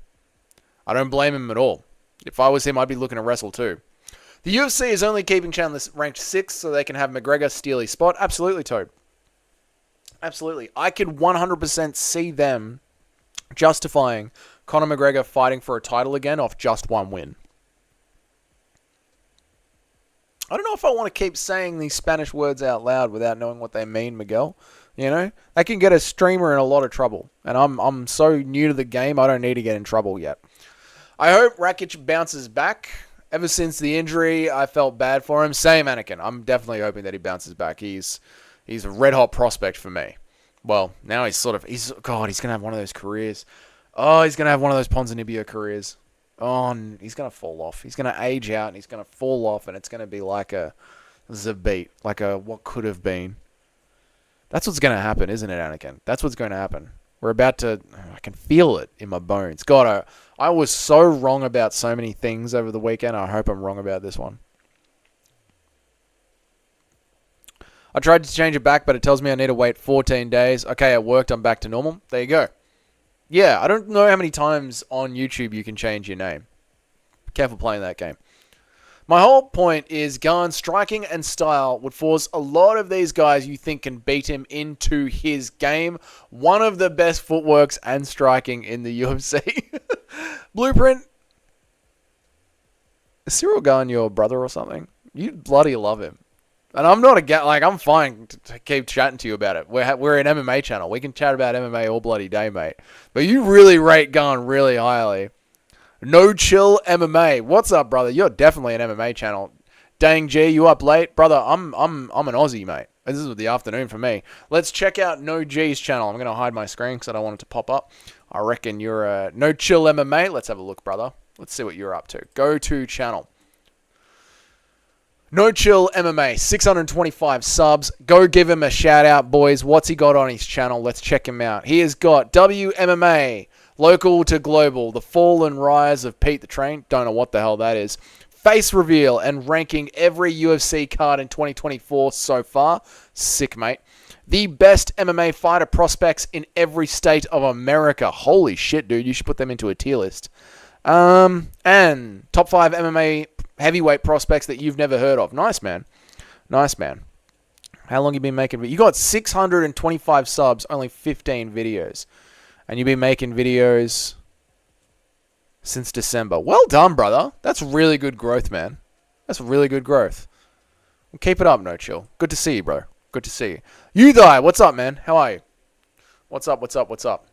I don't blame him at all. If I was him, I'd be looking to wrestle too. The UFC is only keeping Chandler ranked 6 so they can have McGregor steal his spot. Absolutely, Toad. Absolutely. I could 100% see them justifying Conor McGregor fighting for a title again off just 1 win. I don't know if I want to keep saying these Spanish words out loud without knowing what they mean, Miguel. That can get a streamer in a lot of trouble. And I'm so new to the game, I don't need to get in trouble yet. I hope Rakic bounces back. Ever since the injury, I felt bad for him. Same, Anakin. I'm definitely hoping that he bounces back. He's a red-hot prospect for me. Well, now he's going to have one of those careers. Oh, he's going to have one of those Ponzinibbio careers. Oh, he's going to fall off. He's going to age out, and he's going to fall off, and it's going to be like a Zabit, like a what could have been. That's what's going to happen, isn't it, Anakin? That's what's going to happen. We're about to... I can feel it in my bones. God, I was so wrong about so many things over the weekend. I hope I'm wrong about this one. I tried to change it back, but it tells me I need to wait 14 days. Okay, it worked. I'm back to normal. There you go. Yeah, I don't know how many times on YouTube you can change your name. Careful playing that game. My whole point is Garn's striking and style would force a lot of these guys you think can beat him into his game. One of the best footworks and striking in the UFC. Blueprint. Is Cyril Garn your brother or something? You bloody love him. And I'm not I'm fine to keep chatting to you about it. We're an MMA channel. We can chat about MMA all bloody day, mate. But you really rate Garn really highly. No Chill MMA. What's up, brother? You're definitely an MMA channel. Dang G, you up late? Brother, I'm an Aussie, mate. This is the afternoon for me. Let's check out No G's channel. I'm going to hide my screen because I don't want it to pop up. I reckon you're a No Chill MMA. Let's have a look, brother. Let's see what you're up to. Go to channel. No Chill MMA, 625 subs. Go give him a shout out, boys. What's he got on his channel? Let's check him out. He has got WMMA, Local to Global, The Fall and Rise of Pete the Train. Don't know what the hell that is. Face reveal and ranking every UFC card in 2024 so far. Sick, mate. The best MMA fighter prospects in every state of America. Holy shit, dude. You should put them into a tier list. And top 5 MMA heavyweight prospects that you've never heard of. Nice, man. Nice, man. How long you been making? You got 625 subs, only 15 videos. And you've been making videos since December. Well done, brother. That's really good growth, man. That's really good growth. Well, keep it up, No Chill. Good to see you, bro. Good to see you. Uthai, what's up, man? How are you? What's up, what's up, what's up?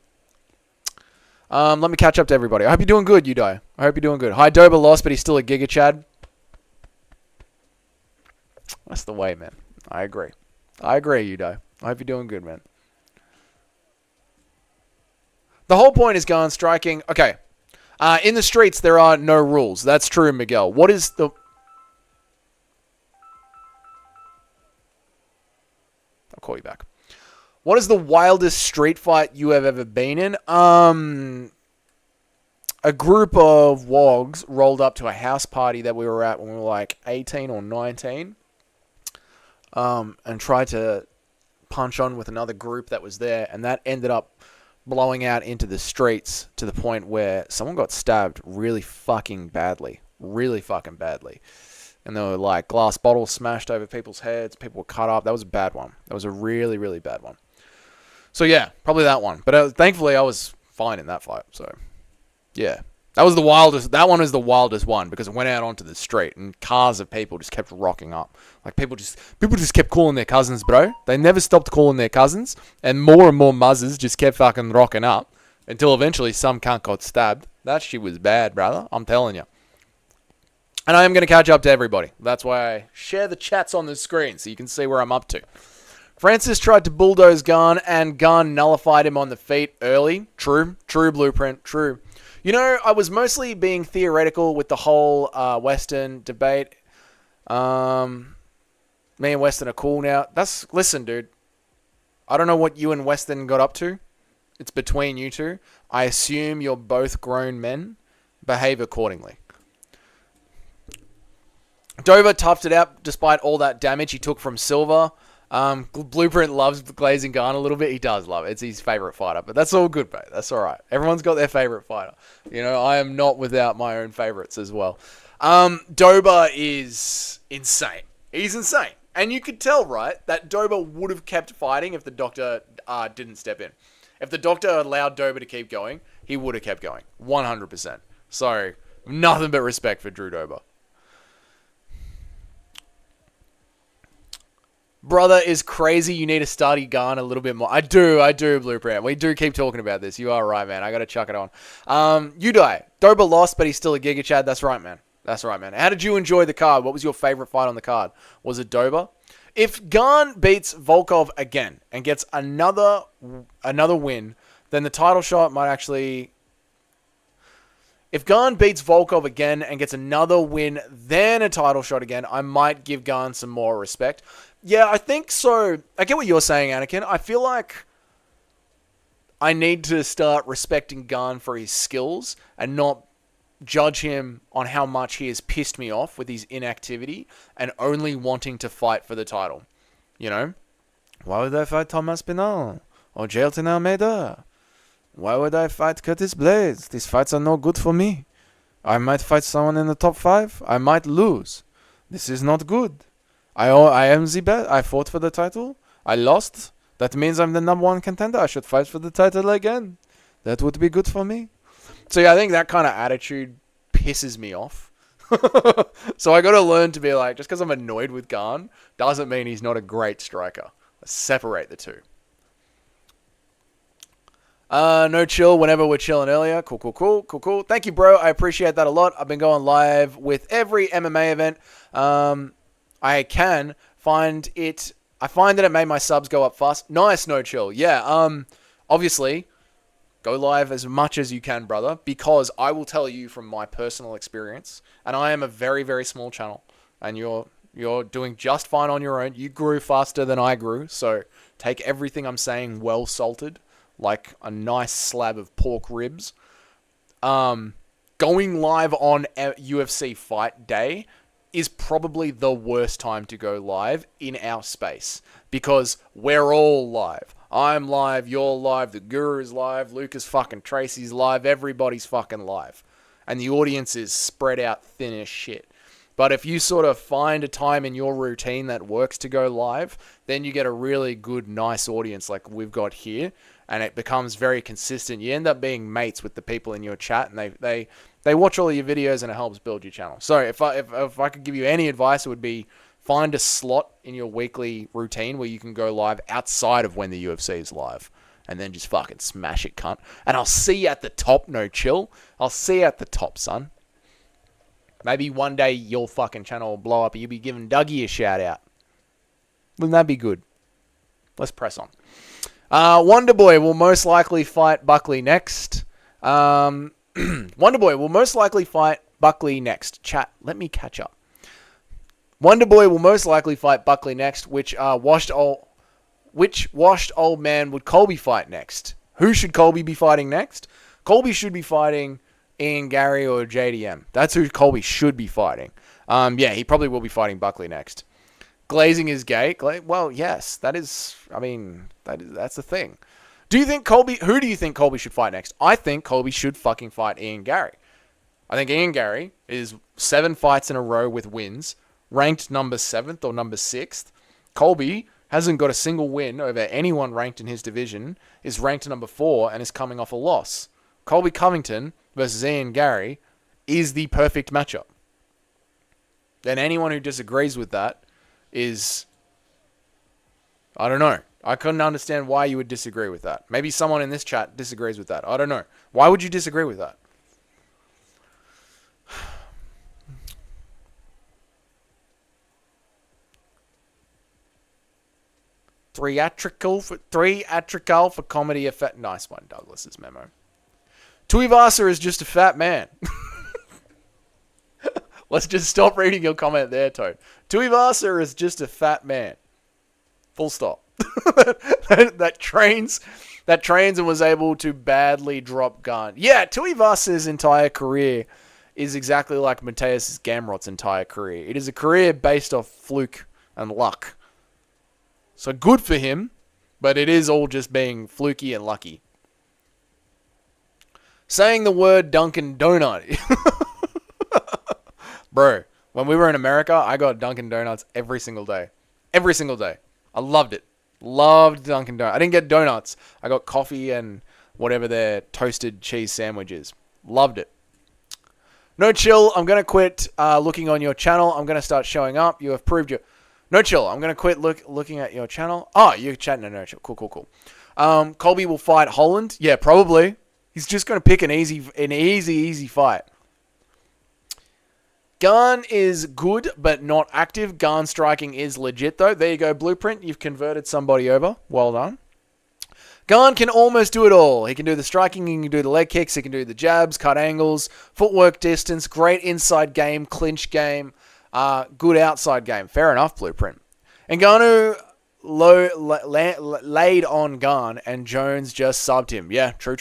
Let me catch up to everybody. I hope you're doing good, Uthai. I hope you're doing good. Hi, Doba lost, but he's still a Giga Chad. That's the way, man. I agree. I agree, Uthai. I hope you're doing good, man. The whole point is going striking. Okay. In the streets, there are no rules. That's true, Miguel. What is the... I'll call you back. What is the wildest street fight you have ever been in? A group of wogs rolled up to a house party that we were at when we were like 18 or 19. And tried to punch on with another group that was there. And that ended up blowing out into the streets to the point where someone got stabbed really fucking badly. Really fucking badly. And there were like glass bottles smashed over people's heads. People were cut up. That was a bad one. That was a really, really bad one. So yeah, probably that one. But thankfully I was fine in that fight. So yeah. That was the wildest. That one was the wildest one because it went out onto the street and cars of people just kept rocking up. Like people just kept calling their cousins, bro. They never stopped calling their cousins, and more muzzers just kept fucking rocking up until eventually some cunt got stabbed. That shit was bad, brother. I'm telling you. And I am going to catch up to everybody. That's why I share the chats on the screen so you can see where I'm up to. Francis tried to bulldoze Garn, and Garn nullified him on the feet early. True. True, Blueprint. True. You know, I was mostly being theoretical with the whole Western debate. Me and Western are cool now. Listen, dude. I don't know what you and Western got up to. It's between you two. I assume you're both grown men. Behave accordingly. Dover toughed it out despite all that damage he took from Silva. Blueprint loves glazing Garn a little bit. He does love it. It's his favorite fighter, but that's all good, mate. That's all right. Everyone's got their favorite fighter. You know, I am not without my own favorites as well. Dober is insane. He's insane. And you could tell, right, that Dober would have kept fighting if the doctor didn't step in. If the doctor allowed Dober to keep going, he would have kept going. 100%. So, nothing but respect for Drew Dober. Brother is crazy. You need to study Garn a little bit more. I do, Blueprint. We do keep talking about this. You are right, man. I got to chuck it on. Uday. Dober lost, but he's still a Giga Chad. That's right, man. That's right, man. How did you enjoy the card? What was your favorite fight on the card? Was it Dober? If Garn beats Volkov again and gets another win, then the title shot might actually... If Garn beats Volkov again and gets another win, then a title shot again, I might give Garn some more respect. Yeah, I think so. I get what you're saying, Anakin. I feel like I need to start respecting Garn for his skills and not judge him on how much he has pissed me off with his inactivity and only wanting to fight for the title. You know? Why would I fight Thomas Pinal? Or Jailton Almeida? Why would I fight Curtis Blades? These fights are no good for me. I might fight someone in the top 5. I might lose. This is not good. I am the best. I fought for the title. I lost. That means I'm the number 1 contender. I should fight for the title again. That would be good for me. So yeah, I think that kind of attitude pisses me off. So I got to learn to be like, just because I'm annoyed with Gane doesn't mean he's not a great striker. Let's separate the two. No chill whenever we're chilling earlier. Cool. Thank you, bro. I appreciate that a lot. I've been going live with every MMA event. I can find it. I find that it made my subs go up fast. Nice, no chill. Yeah. Obviously, go live as much as you can, brother, because I will tell you from my personal experience, and I am a very, very small channel, and you're doing just fine on your own. You grew faster than I grew, so take everything I'm saying well salted, like a nice slab of pork ribs. Going live on UFC fight day is probably the worst time to go live in our space, because we're all live. I'm live, you're live, the Guru's live, Lucas fucking Tracy's live, everybody's fucking live. And the audience is spread out thin as shit. But if you sort of find a time in your routine that works to go live, then you get a really good, nice audience like we've got here, and it becomes very consistent. You end up being mates with the people in your chat, and they watch all of your videos, and it helps build your channel. So if I could give you any advice, it would be find a slot in your weekly routine where you can go live outside of when the UFC is live, and then just fucking smash it, cunt. And I'll see you at the top, no chill. I'll see you at the top, son. Maybe one day your fucking channel will blow up and you'll be giving Dougie a shout out. Wouldn't that be good? Let's press on. Wonderboy will most likely fight Buckley next. Wonderboy will most likely fight Buckley next. Chat, let me catch up. Wonderboy will most likely fight Buckley next. Which washed old man would Colby fight next? Who should Colby be fighting next? Colby should be fighting Ian Gary or JDM. That's who Colby should be fighting. Yeah, he probably will be fighting Buckley next. Glazing is gay. Well, yes, that is. I mean, that's the thing. Do you think Colby? Who do you think Colby should fight next? I think Colby should fucking fight Ian Gary. I think Ian Gary is 7 fights in a row with wins, ranked number 7th or number 6th. Colby hasn't got a single win over anyone ranked in his division, is ranked number 4, and is coming off a loss. Colby Covington versus Ian Gary is the perfect matchup. Then anyone who disagrees with that is, I don't know. I couldn't understand why you would disagree with that. Maybe someone in this chat disagrees with that. I don't know. Why would you disagree with that? Theatrical for comedy effect. Nice one, Douglas's memo. Tuivasa is just a fat man. Let's just stop reading your comment there, Toad. Tuivasa is just a fat man. Full stop. that trains and was able to badly drop Gane. Yeah, Tuivasa's entire career is exactly like Mateus Gamrot's entire career. It is a career based off fluke and luck. So good for him, but it is all just being fluky and lucky. Saying the word Dunkin' Donut. Bro, when we were in America, I got Dunkin' Donuts every single day. Every single day. I loved it. Loved Dunkin' Donuts. I didn't get donuts. I got coffee and whatever their toasted cheese sandwich is. Loved it. No chill. I'm going to quit looking on your channel. I'm going to start showing up. You have proved your... No chill. I'm going to quit looking at your channel. Oh, you're chatting. No chill. Cool. Colby will fight Holland. Yeah, probably. He's just going to pick an easy fight. Gane is good, but not active. Gane striking is legit, though. There you go, Blueprint. You've converted somebody over. Well done. Gane can almost do it all. He can do the striking, he can do the leg kicks, he can do the jabs, cut angles, footwork distance, great inside game, clinch game, good outside game. Fair enough, Blueprint. And Ngannou laid on Gane, and Jones just subbed him. Yeah, true.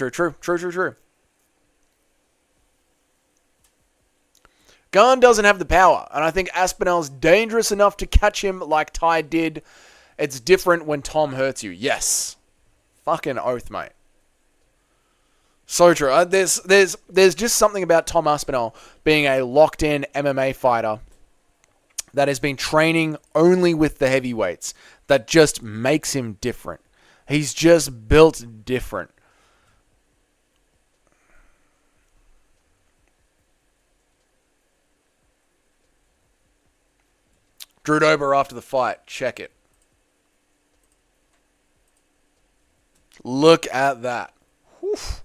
Gane doesn't have the power, and I think Aspinall's dangerous enough to catch him like Ty did It's different when Tom hurts you. Yes. Fucking oath, mate. So true. There's just something about Tom Aspinall being a locked-in MMA fighter that has been training only with the heavyweights that just makes him different. He's just built different. Drew Dober after the fight. Check it. Look at that. Oof.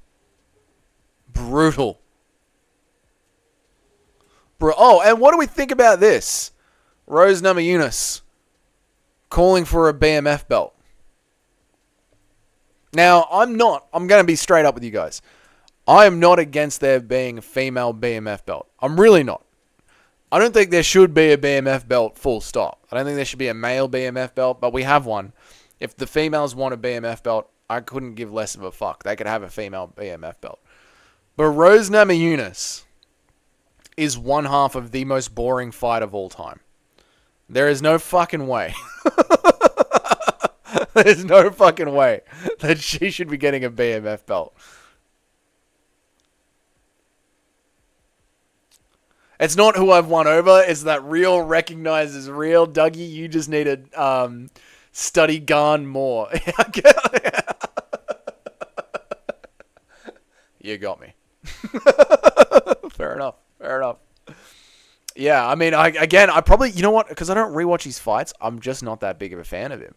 Brutal. Oh, and what do we think about this? Rose Namajunas calling for a BMF belt. Now, I'm going to be straight up with you guys. I am not against there being a female BMF belt. I'm really not. I don't think there should be a BMF belt full stop. I don't think there should be a male BMF belt, but we have one. If the females want a BMF belt, I couldn't give less of a fuck. They could have a female BMF belt. But Rose Namajunas is one half of the most boring fight of all time. There is no fucking way. There's no fucking way that she should be getting a BMF belt. It's not who I've won over. It's that real recognizes real. Dougie, you just need to study Garn more. You got me. Fair enough. Yeah, I mean, I probably, you know what? Because I don't rewatch his fights, I'm just not that big of a fan of him.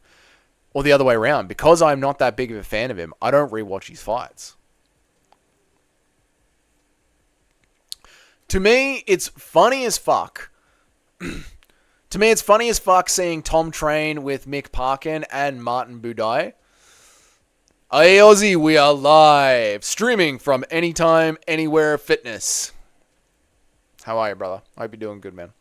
Or the other way around. Because I'm not that big of a fan of him, I don't rewatch his fights. To me, it's funny as fuck. To me, it's funny as fuck seeing Tom train with Mick Parkin and Martin Budai. Hey Aussie, we are live. Streaming from anytime, anywhere fitness. How are you, brother? I hope you're doing good, man.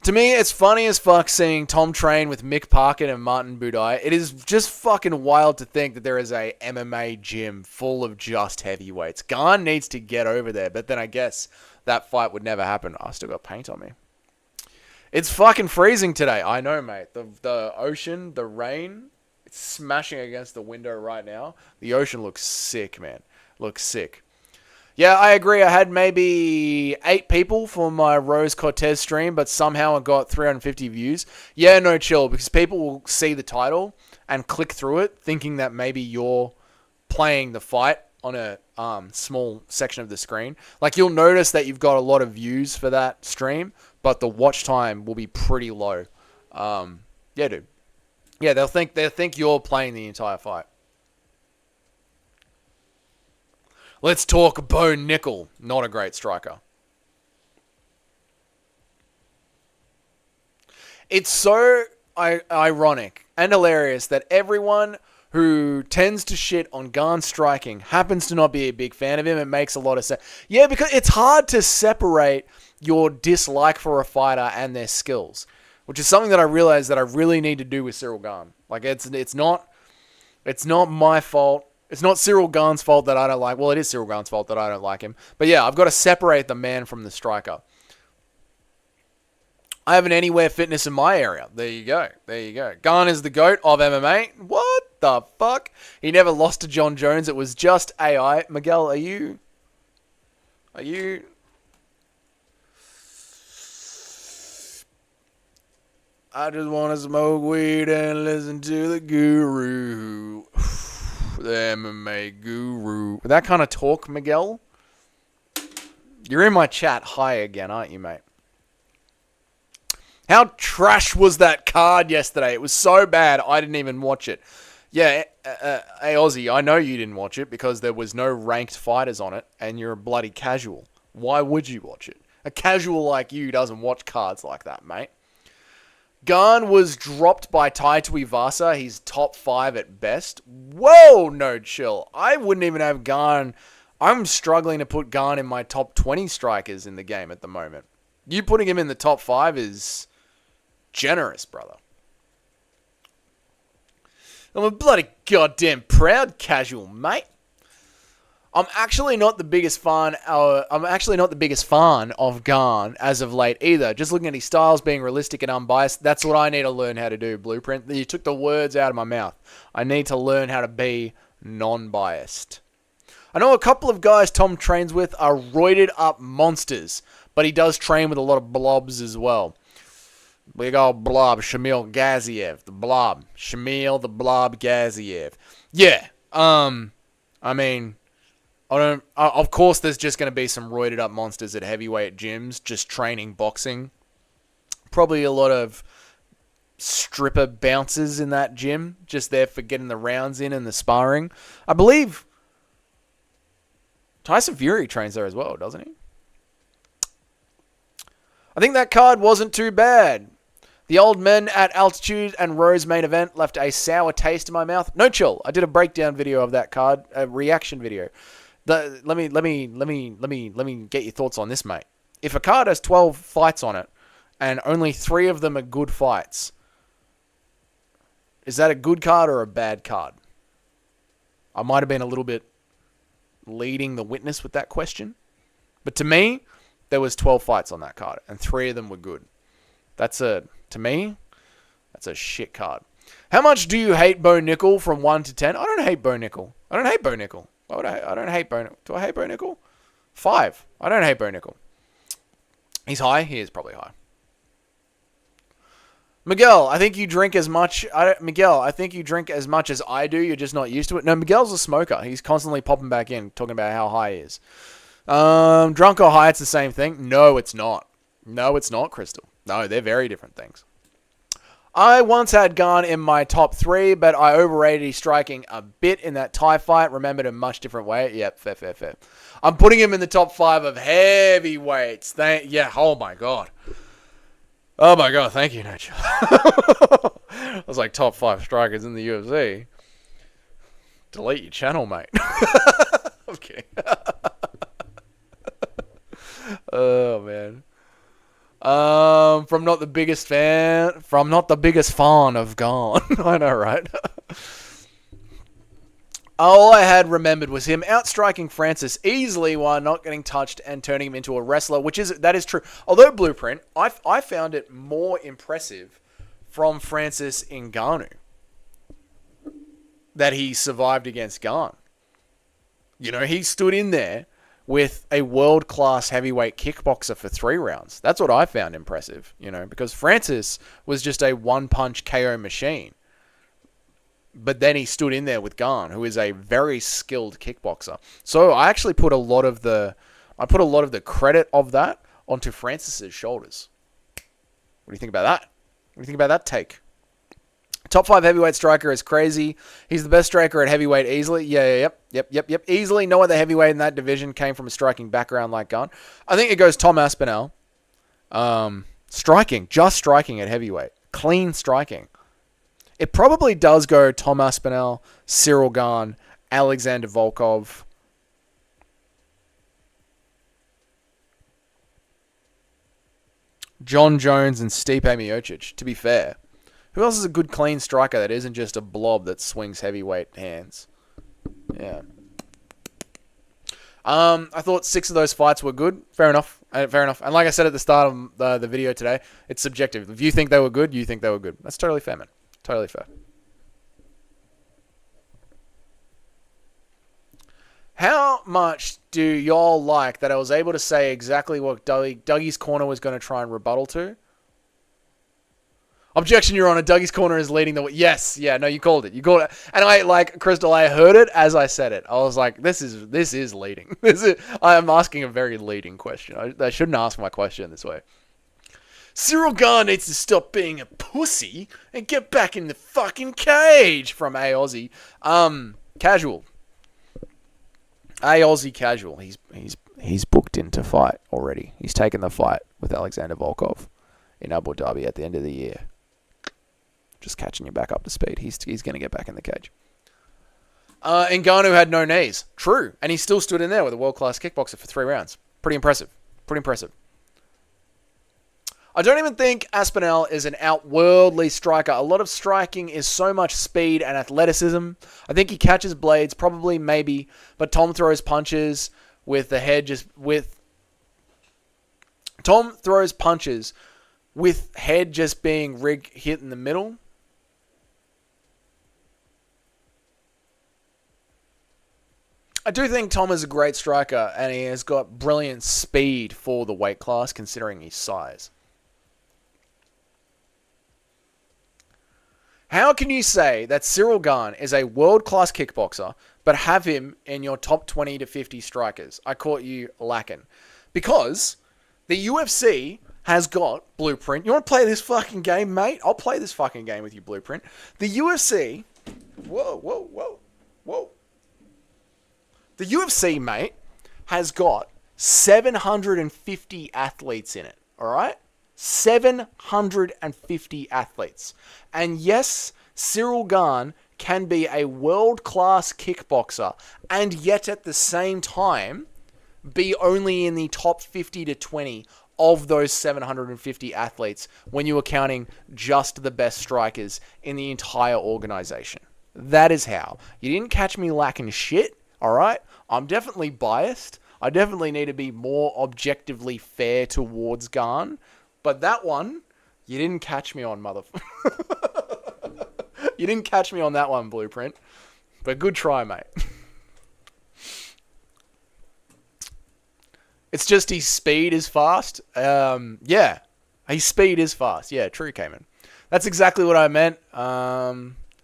To me, it's funny as fuck seeing Tom train with Mick Parkin and Martin Budai. It is just fucking wild to think that there is a MMA gym full of just heavyweights. Garn needs to get over there, but then I guess that fight would never happen. I still got paint on me. It's fucking freezing today. I know, mate. The ocean, the rain, it's smashing against the window right now. The ocean looks sick, man. Looks sick. Yeah, I agree. I had maybe 8 people for my Rose Cortez stream, but somehow I got 350 views. Yeah, no, chill, because people will see the title and click through it, thinking that maybe you're playing the fight on a small section of the screen. Like, you'll notice that you've got a lot of views for that stream, but the watch time will be pretty low. Yeah, dude. Yeah, they'll think you're playing the entire fight. Let's talk Bo Nickel. Not a great striker. It's so ironic and hilarious that everyone who tends to shit on Garn striking happens to not be a big fan of him. It makes a lot of sense. Yeah, because it's hard to separate your dislike for a fighter and their skills, which is something that I realize that I really need to do with Cyril Garn. Like, it's not my fault. It's not Cyril Garn's fault that I don't like. Well, it is Cyril Garn's fault that I don't like him. But yeah, I've got to separate the man from the striker. I have an anywhere fitness in my area. There you go. Garn is the GOAT of MMA. What the fuck? He never lost to John Jones. It was just AI. Miguel, are you... I just want to smoke weed and listen to the guru. The MMA guru. That kind of talk, Miguel? You're in my chat. Hi again, aren't you, mate? How trash was that card yesterday? It was so bad, I didn't even watch it. Yeah, hey, Aussie, I know you didn't watch it because there was no ranked fighters on it, and you're a bloody casual. Why would you watch it? A casual like you doesn't watch cards like that, mate. Garn was dropped by Tai Tuivasa. He's top 5 at best. Whoa, no chill. I wouldn't even have Garn. I'm struggling to put Garn in my top 20 strikers in the game at the moment. You putting him in the top 5 is generous, brother. I'm a bloody goddamn proud casual, mate. I'm actually not the biggest fan. I'm actually not the biggest fan of Garn as of late either. Just looking at his styles, being realistic and unbiased. That's what I need to learn how to do. Blueprint. You took the words out of my mouth. I need to learn how to be non-biased. I know a couple of guys Tom trains with are roided up monsters, but he does train with a lot of blobs as well. Big old blob, Shamil Gaziev, the blob, Shamil the blob Gaziev. Yeah. I mean, I don't. Of course, there's just going to be some roided up monsters at heavyweight gyms just training boxing. Probably a lot of stripper bouncers in that gym, just there for getting the rounds in and the sparring. I believe Tyson Fury trains there as well, doesn't he? I think that card wasn't too bad. The old men at Altitude and Rose main event left a sour taste in my mouth. No chill. I did a breakdown video of that card, a reaction video. Let me get your thoughts on this, mate. If a card has 12 fights on it and only 3 of them are good fights, is that a good card or a bad card? I might have been a little bit leading the witness with that question, but to me, there was 12 fights on that card and 3 of them were good. To me, that's a shit card. How much do you hate Bo Nickel from 1 to 10? I don't hate Bo Nickel. I don't hate Bo Nickel. Why would I don't hate Bo Nickel. Do I hate Bo Nickel? 5. I don't hate Bo Nickel. He's high. He is probably high. Miguel, I think you drink as much. Miguel, I think you drink as much as I do. You're just not used to it. No, Miguel's a smoker. He's constantly popping back in, talking about how high he is. Drunk or high, it's the same thing. No, it's not. No, it's not, Crystal. No, they're very different things. I once had Garn in my top 3, but I overrated his striking a bit in that Thai fight. Remembered a much different way. Yep, fair. I'm putting him in the top 5 of heavyweights. Oh my god. Oh my god, thank you, Nature. I was like, top 5 strikers in the UFC. Delete your channel, mate. I'm kidding. Oh, man. From not the biggest fan of Gone. I know, right? All I had remembered was him outstriking Francis easily while not getting touched and turning him into a wrestler, that is true. Although Blueprint, I found it more impressive from Francis Ngannou that he survived against Gane. You know, he stood in there with a world-class heavyweight kickboxer for 3 rounds. That's what I found impressive, you know, because Francis was just a one-punch KO machine. But then he stood in there with Gane, who is a very skilled kickboxer. So I actually put a lot of the credit of that onto Francis's shoulders. What do you think about that? What do you think about that take? Top 5 heavyweight striker is crazy. He's the best striker at heavyweight easily. Yep. Easily. No other heavyweight in that division came from a striking background like Gunn. I think it goes Tom Aspinall. Just striking at heavyweight. Clean striking. It probably does go Tom Aspinall, Cyril Gane, Alexander Volkov. John Jones and Stipe Miocic, to be fair. Who else is a good clean striker that isn't just a blob that swings heavyweight hands? Yeah. I thought 6 of those fights were good. Fair enough. And like I said at the start of the video today, it's subjective. If you think they were good, you think they were good. That's totally fair, man. Totally fair. How much do y'all like that I was able to say exactly what Dougie's Corner was going to try and rebuttal to? Objection, Your Honor. Dougie's Corner is leading the way. Yes. Yeah, no, you called it. And I, like, Crystal, I heard it as I said it. I was like, this is leading. I am asking a very leading question. I shouldn't ask my question this way. Cyril Gane needs to stop being a pussy and get back in the fucking cage from A Aussie. Casual. A Aussie Casual. He's booked in to fight already. He's taken the fight with Alexander Volkov in Abu Dhabi at the end of the year. Just catching you back up to speed. He's going to get back in the cage. Ngannou had no knees. True. And he still stood in there with a world-class kickboxer for 3 rounds. Pretty impressive. I don't even think Aspinall is an outworldly striker. A lot of striking is so much speed and athleticism. I think he catches blades, probably, maybe, but Tom throws punches with the head Tom throws punches with head just being hit in the middle. I do think Tom is a great striker, and he has got brilliant speed for the weight class, considering his size. How can you say that Cyril Gane is a world-class kickboxer, but have him in your top 20 to 50 strikers? I caught you lacking. Because the UFC has got Blueprint. You want to play this fucking game, mate? I'll play this fucking game with you, Blueprint. The UFC... Whoa. The UFC, mate, has got 750 athletes in it, alright? 750 athletes. And yes, Cyril Gane can be a world-class kickboxer and yet at the same time be only in the top 50 to 20 of those 750 athletes when you are counting just the best strikers in the entire organization. That is how. You didn't catch me lacking shit, alright? I'm definitely biased. I definitely need to be more objectively fair towards Gane. But that one, you didn't catch me on, You didn't catch me on that one, Blueprint. But good try, mate. It's just his speed is fast. Yeah. His speed is fast. Yeah, true, Cayman. That's exactly what I meant.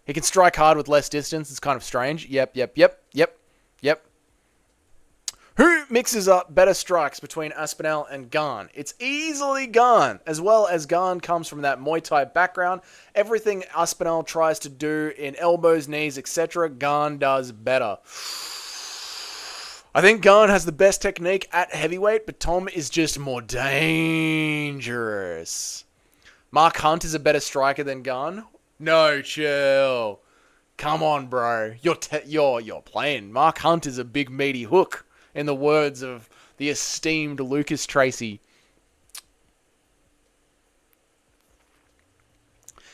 He can strike hard with less distance. It's kind of strange. Yep. Who mixes up better strikes between Aspinall and Gane? It's easily Gane. As well as Gane comes from that Muay Thai background. Everything Aspinall tries to do in elbows, knees, etc., Gane does better. I think Gane has the best technique at heavyweight, but Tom is just more dangerous. Mark Hunt is a better striker than Gane? No, chill. Come on, bro. You're playing. Mark Hunt is a big meaty hook, in the words of the esteemed Lucas Tracy.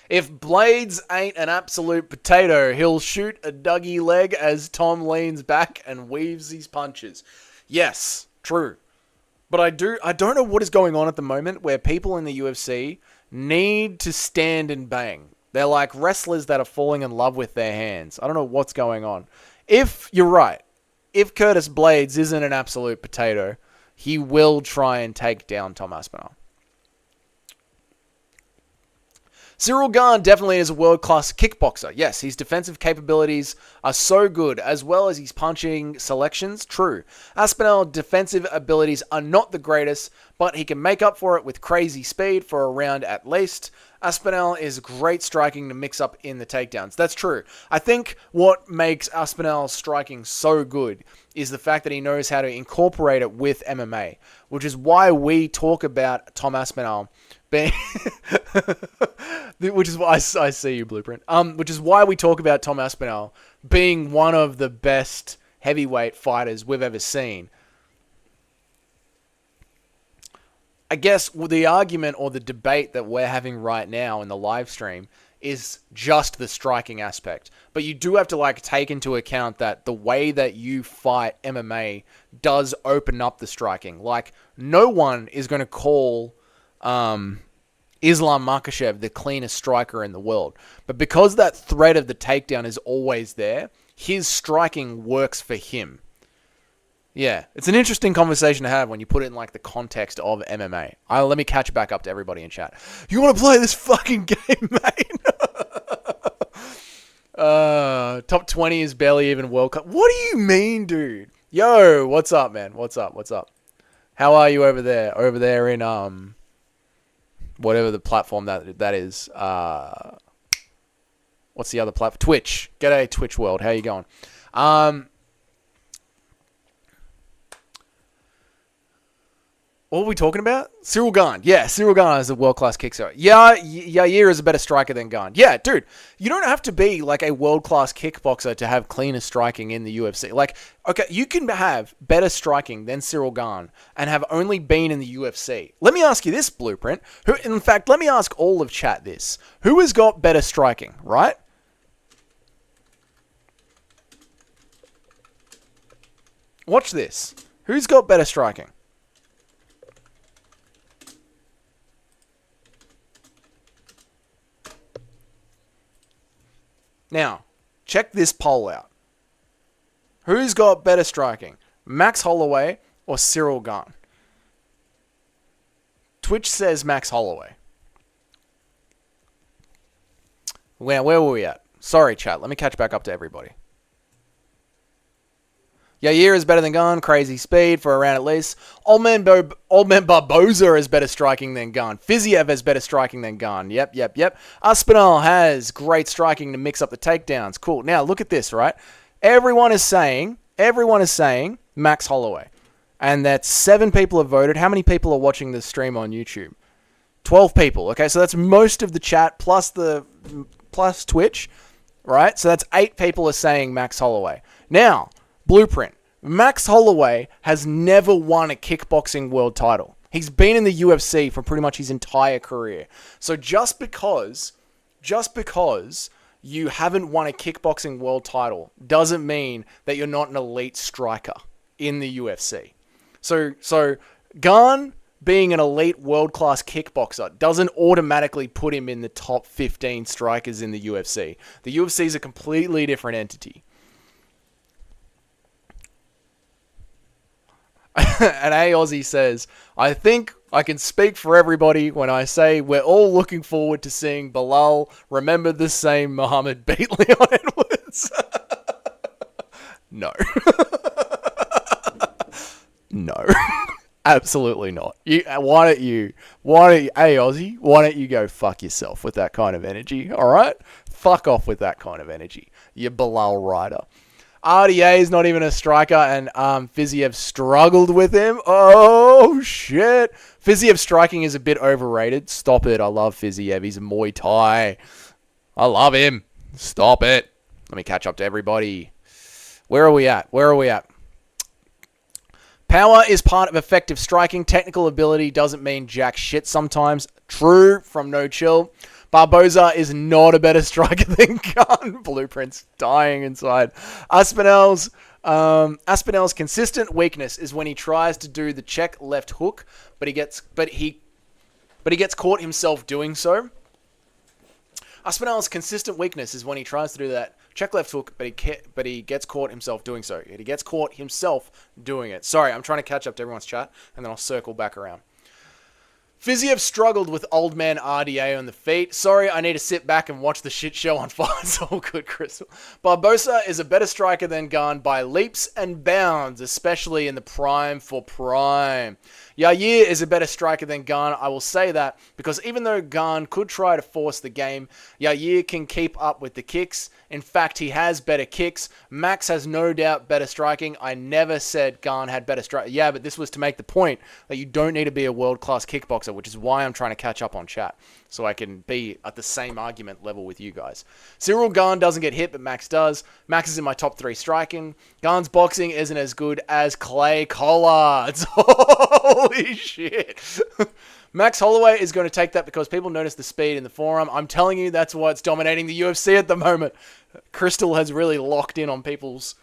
If Blades ain't an absolute potato, he'll shoot a Dougie leg as Tom leans back and weaves his punches. Yes, true. But I don't know what is going on at the moment where people in the UFC need to stand and bang. They're like wrestlers that are falling in love with their hands. I don't know what's going on. If you're right, if Curtis Blades isn't an absolute potato, he will try and take down Tom Aspinall. Cyril Gane definitely is a world-class kickboxer. Yes, his defensive capabilities are so good, as well as his punching selections. True. Aspinall's defensive abilities are not the greatest, but he can make up for it with crazy speed for a round at least. Aspinall is great striking to mix up in the takedowns. That's true. I think what makes Aspinall's striking so good is the fact that he knows how to incorporate it with MMA, which is why we talk about Tom Aspinall being... which is why I see you, Blueprint. Which is why we talk about Tom Aspinall being one of the best heavyweight fighters we've ever seen. I guess the argument or the debate that we're having right now in the live stream is just the striking aspect. But you do have to take into account that the way that you fight MMA does open up the striking. No one is going to call Islam Makhachev the cleanest striker in the world. But because that threat of the takedown is always there, his striking works for him. Yeah, it's an interesting conversation to have when you put it in the context of MMA. Let me catch back up to everybody in chat. You want to play this fucking game, mate? Top 20 is barely even World Cup. What do you mean, dude? Yo, what's up, man? What's up? How are you over there? Over there in whatever the platform that is. What's the other platform? Twitch. G'day, Twitch world. How you going? What were we talking about? Cyril Gane. Yeah, Cyril Gane is a world-class kickboxer. Yeah, Yair is a better striker than Gane. Yeah, dude, you don't have to be like a world-class kickboxer to have cleaner striking in the UFC. Like, okay, you can have better striking than Cyril Gane and have only been in the UFC. Let me ask you this, Blueprint. In fact, let me ask all of chat this. Who has got better striking, right? Watch this. Who's got better striking? Now, check this poll out. Who's got better striking? Max Holloway or Cyril Gane? Twitch says Max Holloway. Where were we at? Sorry, chat. Let me catch back up to everybody. Yair is better than Gane. Crazy speed for a round at least. Old man Barboza is better striking than Gane. Fiziev has better striking than Gane. Yep. Aspinall has great striking to mix up the takedowns. Cool. Now, look at this, right? Everyone is saying Max Holloway. And that's 7 people have voted. How many people are watching this stream on YouTube? 12 people. Okay, so that's most of the chat plus Twitch, right? So that's 8 people are saying Max Holloway. Now, Blueprint. Max Holloway has never won a kickboxing world title. He's been in the UFC for pretty much his entire career. So just because you haven't won a kickboxing world title doesn't mean that you're not an elite striker in the UFC. So Gane being an elite world-class kickboxer doesn't automatically put him in the top 15 strikers in the UFC. The UFC is a completely different entity. And A Aussie says, I think I can speak for everybody when I say we're all looking forward to seeing Bilal remember the same Muhammad beat Leon Edwards. No. No. Absolutely not. Why don't you, hey Aussie, why don't you go fuck yourself with that kind of energy, alright? Fuck off with that kind of energy. You Bilal rider. RDA is not even a striker, and Fiziev struggled with him. Oh, shit. Fiziev striking is a bit overrated. Stop it. I love Fiziev. He's a Muay Thai. I love him. Stop it. Let me catch up to everybody. Where are we at? Power is part of effective striking. Technical ability doesn't mean jack shit sometimes. True from No Chill. Barboza is not a better striker than Gane. Blueprint's dying inside. Aspinall's consistent weakness is when he tries to do the check left hook, but he gets caught himself doing so. Aspinall's consistent weakness is when he tries to do that check left hook, but he gets caught himself doing so. He gets caught himself doing it. Sorry, I'm trying to catch up to everyone's chat, and then I'll circle back around. Fiziev struggled with old man RDA on the feet. Sorry, I need to sit back and watch the shit show unfold. It's all good, Crystal. Barboza is a better striker than Gane by leaps and bounds, especially in the prime for prime. Yair is a better striker than Gane. I will say that because even though Gane could try to force the game, Yair can keep up with the kicks. In fact, he has better kicks. Max has no doubt better striking. I never said Gane had better striking. Yeah, but this was to make the point that you don't need to be a world-class kickboxer, which is why I'm trying to catch up on chat, so I can be at the same argument level with you guys. Cyril Gane doesn't get hit, but Max does. Max is in my top 3 striking. Gane's boxing isn't as good as Clay Collard's. Holy shit. Max Holloway is going to take that because people notice the speed in the forearm. I'm telling you, that's what's dominating the UFC at the moment. Crystal has really locked in on people's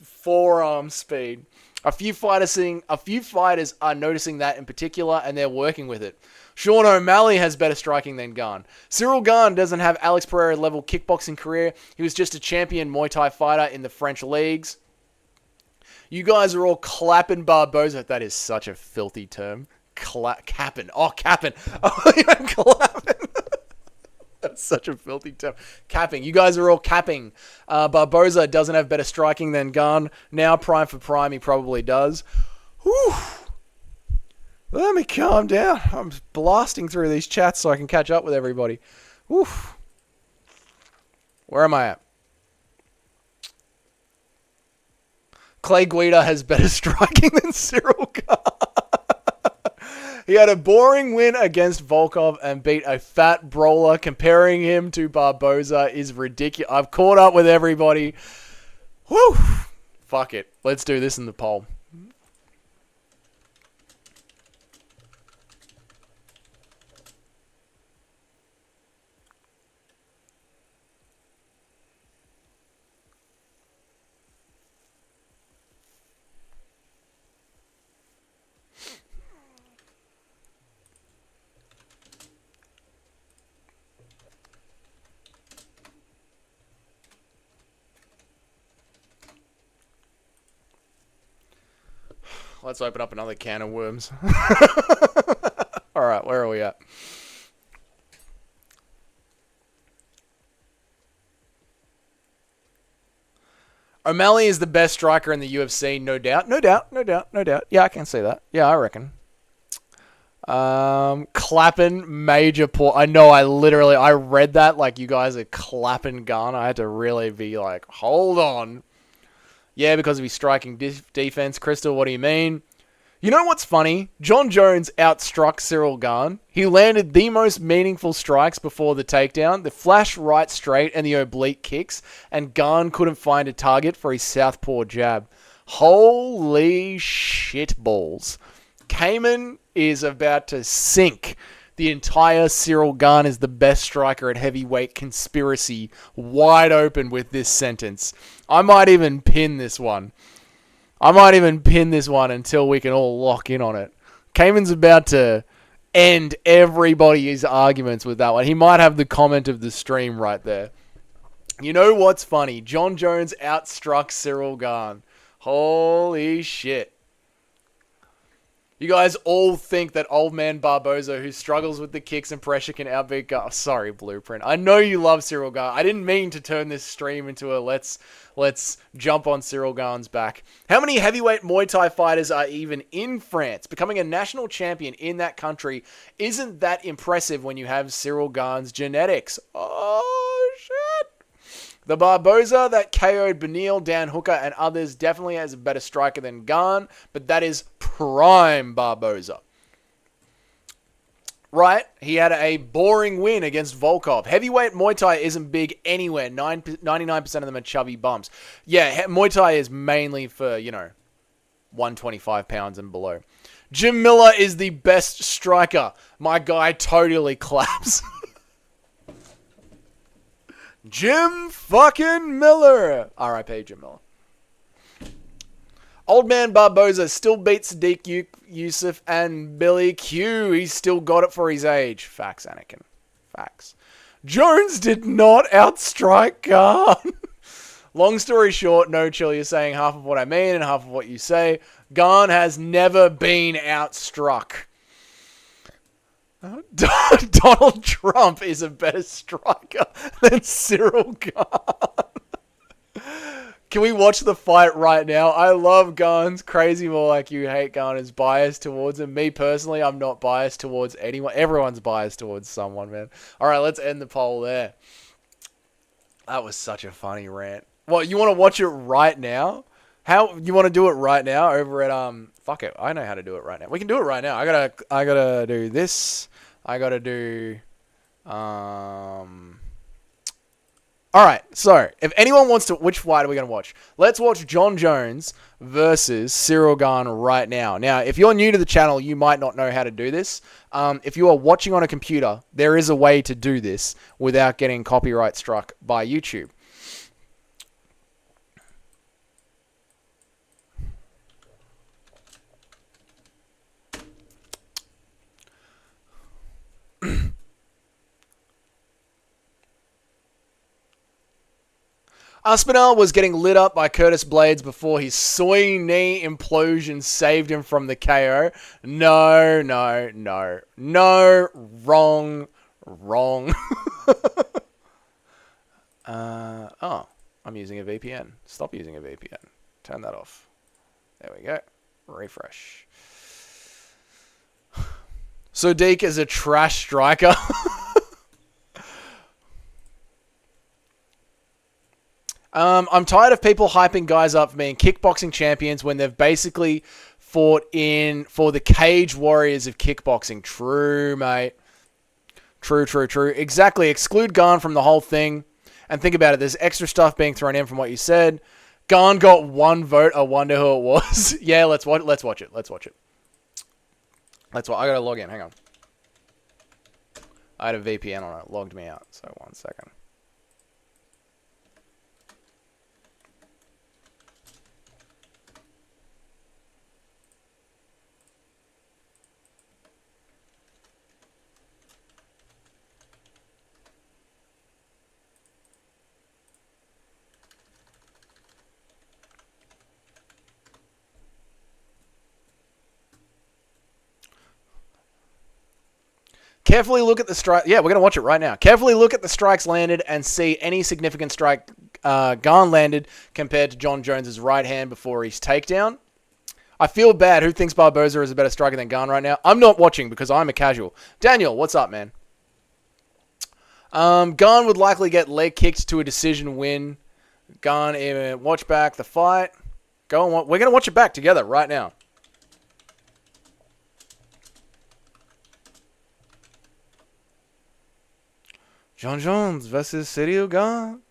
forearm speed. A few fighters are noticing that in particular, and they're working with it. Sean O'Malley has better striking than Gane. Cyril Gane doesn't have Alex Pereira-level kickboxing career. He was just a champion Muay Thai fighter in the French leagues. You guys are all clapping Barboza. That is such a filthy term. Capping. Oh, capping. Oh, you meant clapping. That's such a filthy term. Capping. You guys are all capping. Barboza doesn't have better striking than Gane. Now, prime for prime, he probably does. Whew. Let me calm down. I'm blasting through these chats so I can catch up with everybody. Whew. Where am I at? Clay Guida has better striking than Cyril Gane. He had a boring win against Volkov and beat a fat brawler. Comparing him to Barboza is ridiculous. I've caught up with everybody. Whew. Fuck it. Let's do this in the poll. Let's open up another can of worms. Alright, where are we at? O'Malley is the best striker in the UFC, no doubt. No doubt. Yeah, I can see that. Yeah, I reckon. Clapping major poor. I know, I read that like you guys are clapping gun. I had to really be like, hold on. Yeah, because of his striking defense. Crystal, what do you mean? You know what's funny? John Jones outstruck Cyril Gane. He landed the most meaningful strikes before the takedown, the flash right straight and the oblique kicks, and Gane couldn't find a target for his southpaw jab. Holy shit balls. Cayman is about to sink. The entire Cyril Gane is the best striker at heavyweight conspiracy wide open with this sentence. I might even pin this one. Until we can all lock in on it. Cayman's about to end everybody's arguments with that one. He might have the comment of the stream right there. You know what's funny? John Jones outstruck Cyril Gane. Holy shit. You guys all think that old man Barboza, who struggles with the kicks and pressure, can outbeat Gane. Oh, sorry, Blueprint. I know you love Cyril Gane. I didn't mean to turn this stream into a let's jump on Cyril Gane's back. How many heavyweight Muay Thai fighters are even in France? Becoming a national champion in that country isn't that impressive when you have Cyril Gane's genetics. Oh, shit. The Barboza that KO'd Benil, Dan Hooker, and others definitely has a better striker than Gane, but that is prime Barboza. Right? He had a boring win against Volkov. Heavyweight Muay Thai isn't big anywhere. 99% of them are chubby bumps. Yeah, Muay Thai is mainly for, 125 pounds and below. Jim Miller is the best striker. My guy totally claps. Jim fucking Miller. R.I.P. Jim Miller. Old man Barboza still beats Sadiq Yusuf and Billy Q. He's still got it for his age. Facts, Anakin. Facts. Jones did not outstrike Gane. Long story short, no chill, you're saying half of what I mean and half of what you say. Gane has never been outstruck. Donald Trump is a better striker than Cyril Gane. Can we watch the fight right now? I love Gane's crazy more like you hate Gane is biased towards him. Me personally, I'm not biased towards anyone. Everyone's biased towards someone, man. All right, let's end the poll there. That was such a funny rant. What, you want to watch it right now? How you want to do it right now over at fuck it, I know how to do it right now. We can do it right now. I gotta do this. I gotta do Alright, so if anyone wants to, which fight are we gonna watch? Let's watch John Jones versus Cyril Gane right now. Now, if you're new to the channel, you might not know how to do this. If you are watching on a computer, there is a way to do this without getting copyright struck by YouTube. Aspinall was getting lit up by Curtis Blades before his soy knee implosion saved him from the KO. No, wrong. I'm using a VPN. Stop using a VPN. Turn that off. There we go. Refresh. Sadiq is a trash striker. I'm tired of people hyping guys up for being kickboxing champions when they've basically fought for the Cage Warriors of kickboxing. True, mate. True. Exactly. Exclude Gane from the whole thing. And think about it. There's extra stuff being thrown in from what you said. Gane got 1 vote. I wonder who it was. Yeah, let's watch it. I gotta log in. Hang on. I had a VPN on it. Logged me out. So 1 second. Carefully look at the strike. Yeah, we're going to watch it right now. Carefully look at the strikes landed and see any significant strike Gane landed compared to John Jones's right hand before his takedown. I feel bad. Who thinks Barboza is a better striker than Gane right now? I'm not watching because I'm a casual. Daniel, what's up, man? Gane would likely get leg kicked to a decision win. Gane, watch back the fight. Go on. We're going to watch it back together right now. John Jones versus Ciryl Gane.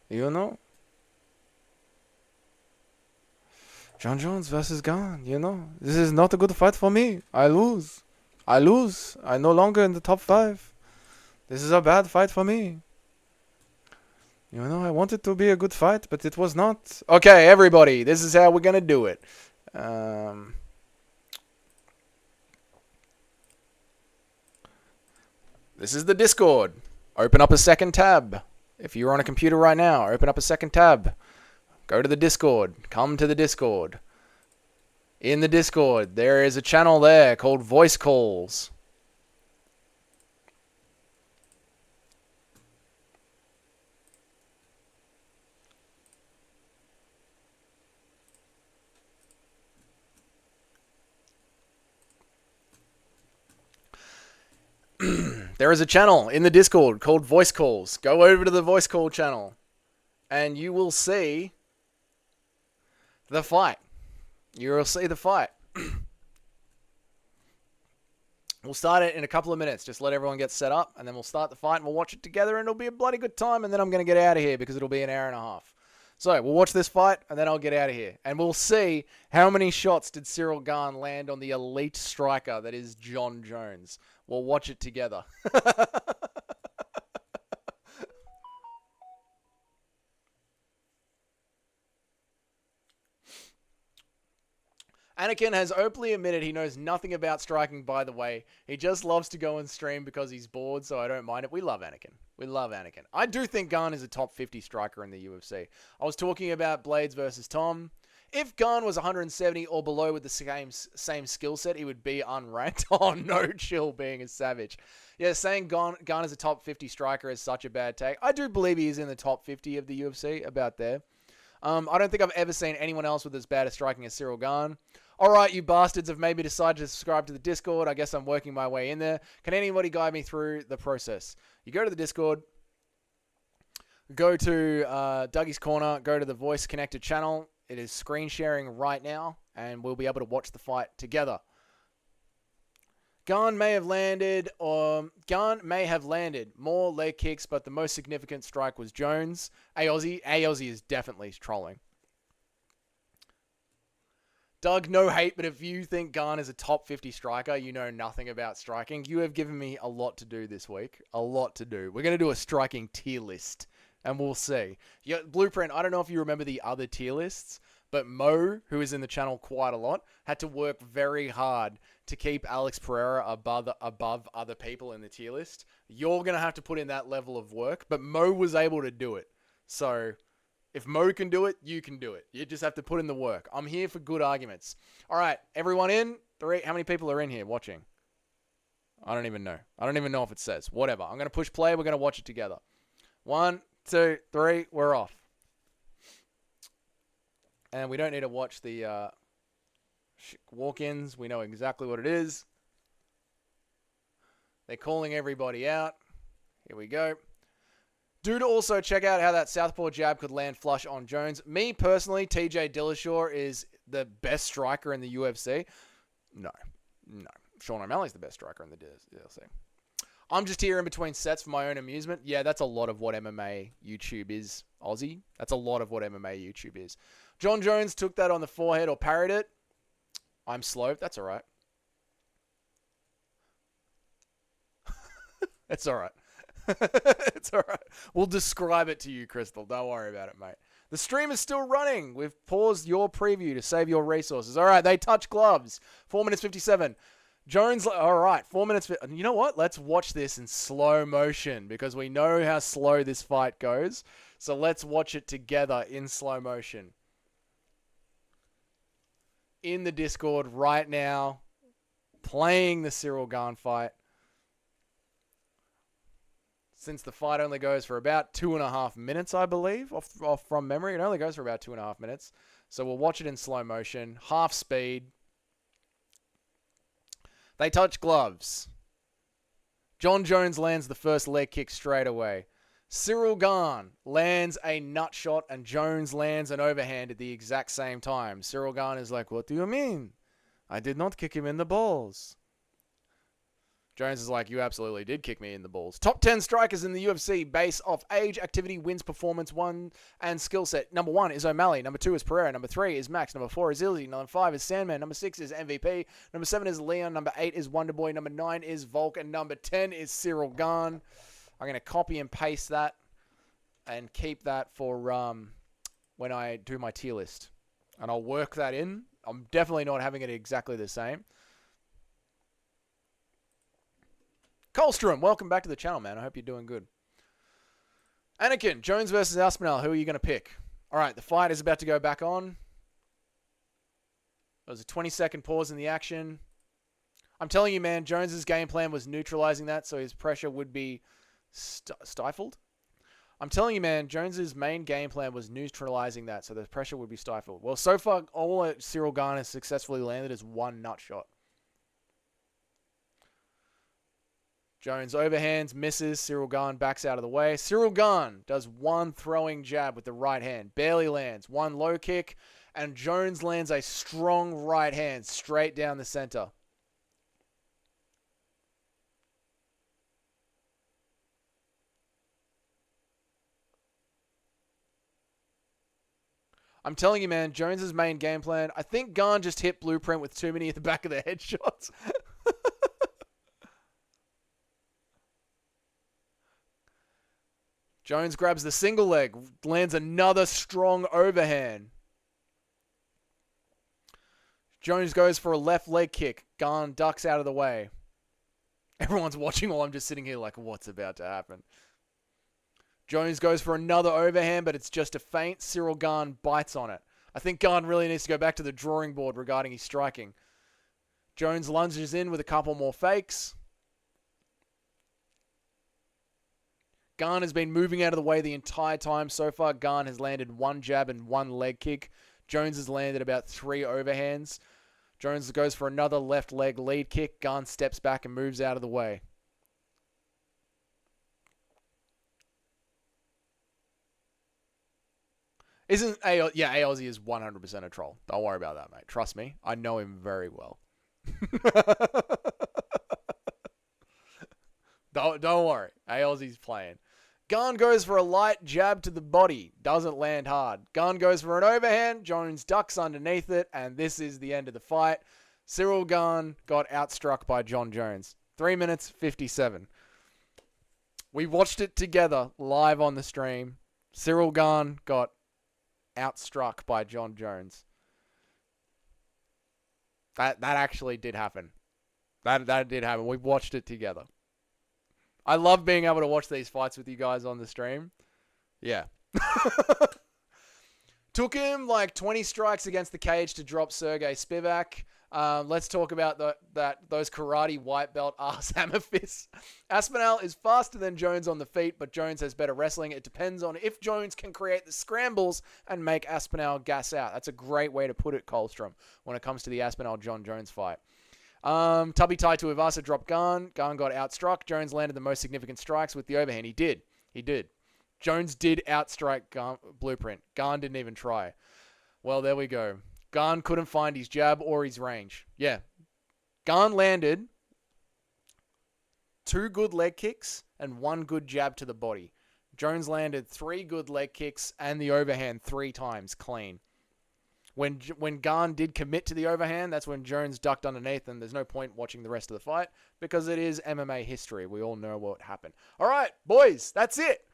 You know. John Jones versus Gane. You know. This is not a good fight for me. I lose. I'm no longer in the top 5. This is a bad fight for me. You know, I want it to be a good fight, but it was not. Okay, everybody. This is how we're going to do it. This is the Discord. Open up a second tab. If you're on a computer right now, open up a second tab. Go to the Discord. Come to the Discord. In the Discord, there is a channel there called Voice Calls. There is a channel in the Discord called Voice Calls. Go over to the Voice Call channel and you will see the fight. You will see the fight. We'll start it in a couple of minutes. Just let everyone get set up and then we'll start the fight and we'll watch it together and it'll be a bloody good time and then I'm going to get out of here because it'll be an hour and a half. So we'll watch this fight and then I'll get out of here. And we'll see how many shots did Ciryl Gane land on the elite striker that is John Jones. We'll watch it together. Anakin has openly admitted he knows nothing about striking, by the way. He just loves to go and stream because he's bored, so I don't mind it. We love Anakin. We love Anakin. I do think Gane is a top 50 striker in the UFC. I was talking about Blades versus Tom. If Gane was 170 or below with the same skill set, he would be unranked. Oh, no chill being a savage. Yeah, saying Gane is a top 50 striker is such a bad take. I do believe he is in the top 50 of the UFC, about there. I don't think I've ever seen anyone else with as bad a striking as Ciryl Gane. Alright, you bastards have maybe decided to subscribe to the Discord. I guess I'm working my way in there. Can anybody guide me through the process? You go to the Discord, go to Dougie's Corner, go to the voice connected channel. It is screen sharing right now, and we'll be able to watch the fight together. Gane may have landed more leg kicks, but the most significant strike was Jones. Aussie is definitely trolling. Doug, no hate, but if you think Gane is a top 50 striker, you know nothing about striking. You have given me a lot to do this week. A lot to do. We're going to do a striking tier list, and we'll see. Yeah, Blueprint, I don't know if you remember the other tier lists, but Mo, who is in the channel quite a lot, had to work very hard to keep Alex Pereira above other people in the tier list. You're going to have to put in that level of work, but Mo was able to do it. So if Mo can do it, you can do it. You just have to put in the work. I'm here for good arguments. All right, everyone in? 3. How many people are in here watching? I don't even know. I don't even know if it says. Whatever. I'm going to push play. We're going to watch it together. 1, 2, 3. We're off. And we don't need to watch the walk-ins. We know exactly what it is. They're calling everybody out. Here we go. Do to also check out how that southpaw jab could land flush on Jones. Me, personally, TJ Dillashaw is the best striker in the UFC? No. Sean O'Malley's the best striker in the UFC. I'm just here in between sets for my own amusement. Yeah, that's a lot of what MMA YouTube is, Aussie. That's a lot of what MMA YouTube is. John Jones took that on the forehead or parried it. I'm slow. That's all right. It's all right. It's all right. We'll describe it to you, Crystal. Don't worry about it, mate. The stream is still running. We've paused your preview to save your resources. All right, they touch gloves. 4 minutes 57. Jones, all right, 4 minutes. You know what? Let's watch this in slow motion because we know how slow this fight goes. So let's watch it together in slow motion. In the Discord right now, playing the Cyril Gane fight. Since the fight only goes for about 2.5 minutes, I believe, off from memory. It only goes for about 2.5 minutes. So we'll watch it in slow motion, half speed. They touch gloves. John Jones lands the first leg kick straight away. Cyril Gane lands a nut shot and Jones lands an overhand at the exact same time. Cyril Gane is like, what do you mean? I did not kick him in the balls. Jones is like, you absolutely did kick me in the balls. Top 10 strikers in the UFC based off age, activity, wins, performance, one, and skill set. Number 1 is O'Malley. Number 2 is Pereira. Number 3 is Max. Number 4 is Ilia. Number 5 is Sandman. Number 6 is MVP. Number 7 is Leon. Number 8 is Wonderboy. Number 9 is Volk. And number 10 is Cyril Gane. I'm going to copy and paste that and keep that for when I do my tier list. And I'll work that in. I'm definitely not having it exactly the same. Colstrom, welcome back to the channel, man. I hope you're doing good. Anakin, Jones versus Aspinall. Who are you going to pick? All right, the fight is about to go back on. There was a 20-second pause in the action. I'm telling you, man, Jones's game plan was neutralizing that, so his pressure would be stifled. I'm telling you, man, Jones's main game plan was neutralizing that, so the pressure would be stifled. Well, so far, all that Cyril Gane has successfully landed is one nut shot. Jones overhands, misses. Cyril Gane backs out of the way. Cyril Gane does one throwing jab with the right hand. Barely lands. One low kick. And Jones lands a strong right hand straight down the center. I'm telling you, man, Jones's main game plan. I think Gane just hit blueprint with too many at the back of the head shots. Jones grabs the single leg, lands another strong overhand. Jones goes for a left leg kick. Gane ducks out of the way. Everyone's watching while I'm just sitting here like, what's about to happen? Jones goes for another overhand, but it's just a feint. Cyril Gane bites on it. I think Gane really needs to go back to the drawing board regarding his striking. Jones lunges in with a couple more fakes. Gane has been moving out of the way the entire time. So far, Gane has landed one jab and one leg kick. Jones has landed about 3 overhands. Jones goes for another left leg lead kick. Gane steps back and moves out of the way. Isn't Aussie is 100% a troll. Don't worry about that, mate. Trust me. I know him very well. Don't worry. Aussie's playing. Gane goes for a light jab to the body. Doesn't land hard. Gane goes for an overhand. Jones ducks underneath it. And this is the end of the fight. Cyril Gane got outstruck by John Jones. 3 minutes, 57. We watched it together live on the stream. Cyril Gane got outstruck by John Jones. That actually did happen. That did happen. We watched it together. I love being able to watch these fights with you guys on the stream. Yeah. Took him like 20 strikes against the cage to drop Sergey Spivak. Let's talk about those karate white belt ass hammer fists. Aspinall is faster than Jones on the feet, but Jones has better wrestling. It depends on if Jones can create the scrambles and make Aspinall gas out. That's a great way to put it, Colstrom, when it comes to the Aspinall-John Jones fight. Tubby tie to Ivasa dropped Gane. Gane got outstruck. Jones landed the most significant strikes with the overhand. He did. Jones did outstrike Blueprint. Gane didn't even try. Well, there we go. Gane couldn't find his jab or his range. Yeah. Gane landed 2 good leg kicks and 1 good jab to the body. Jones landed 3 good leg kicks and the overhand 3 times clean. When Gane did commit to the overhand, that's when Jones ducked underneath, and there's no point watching the rest of the fight because it is MMA history. We all know what happened. All right, boys, that's it.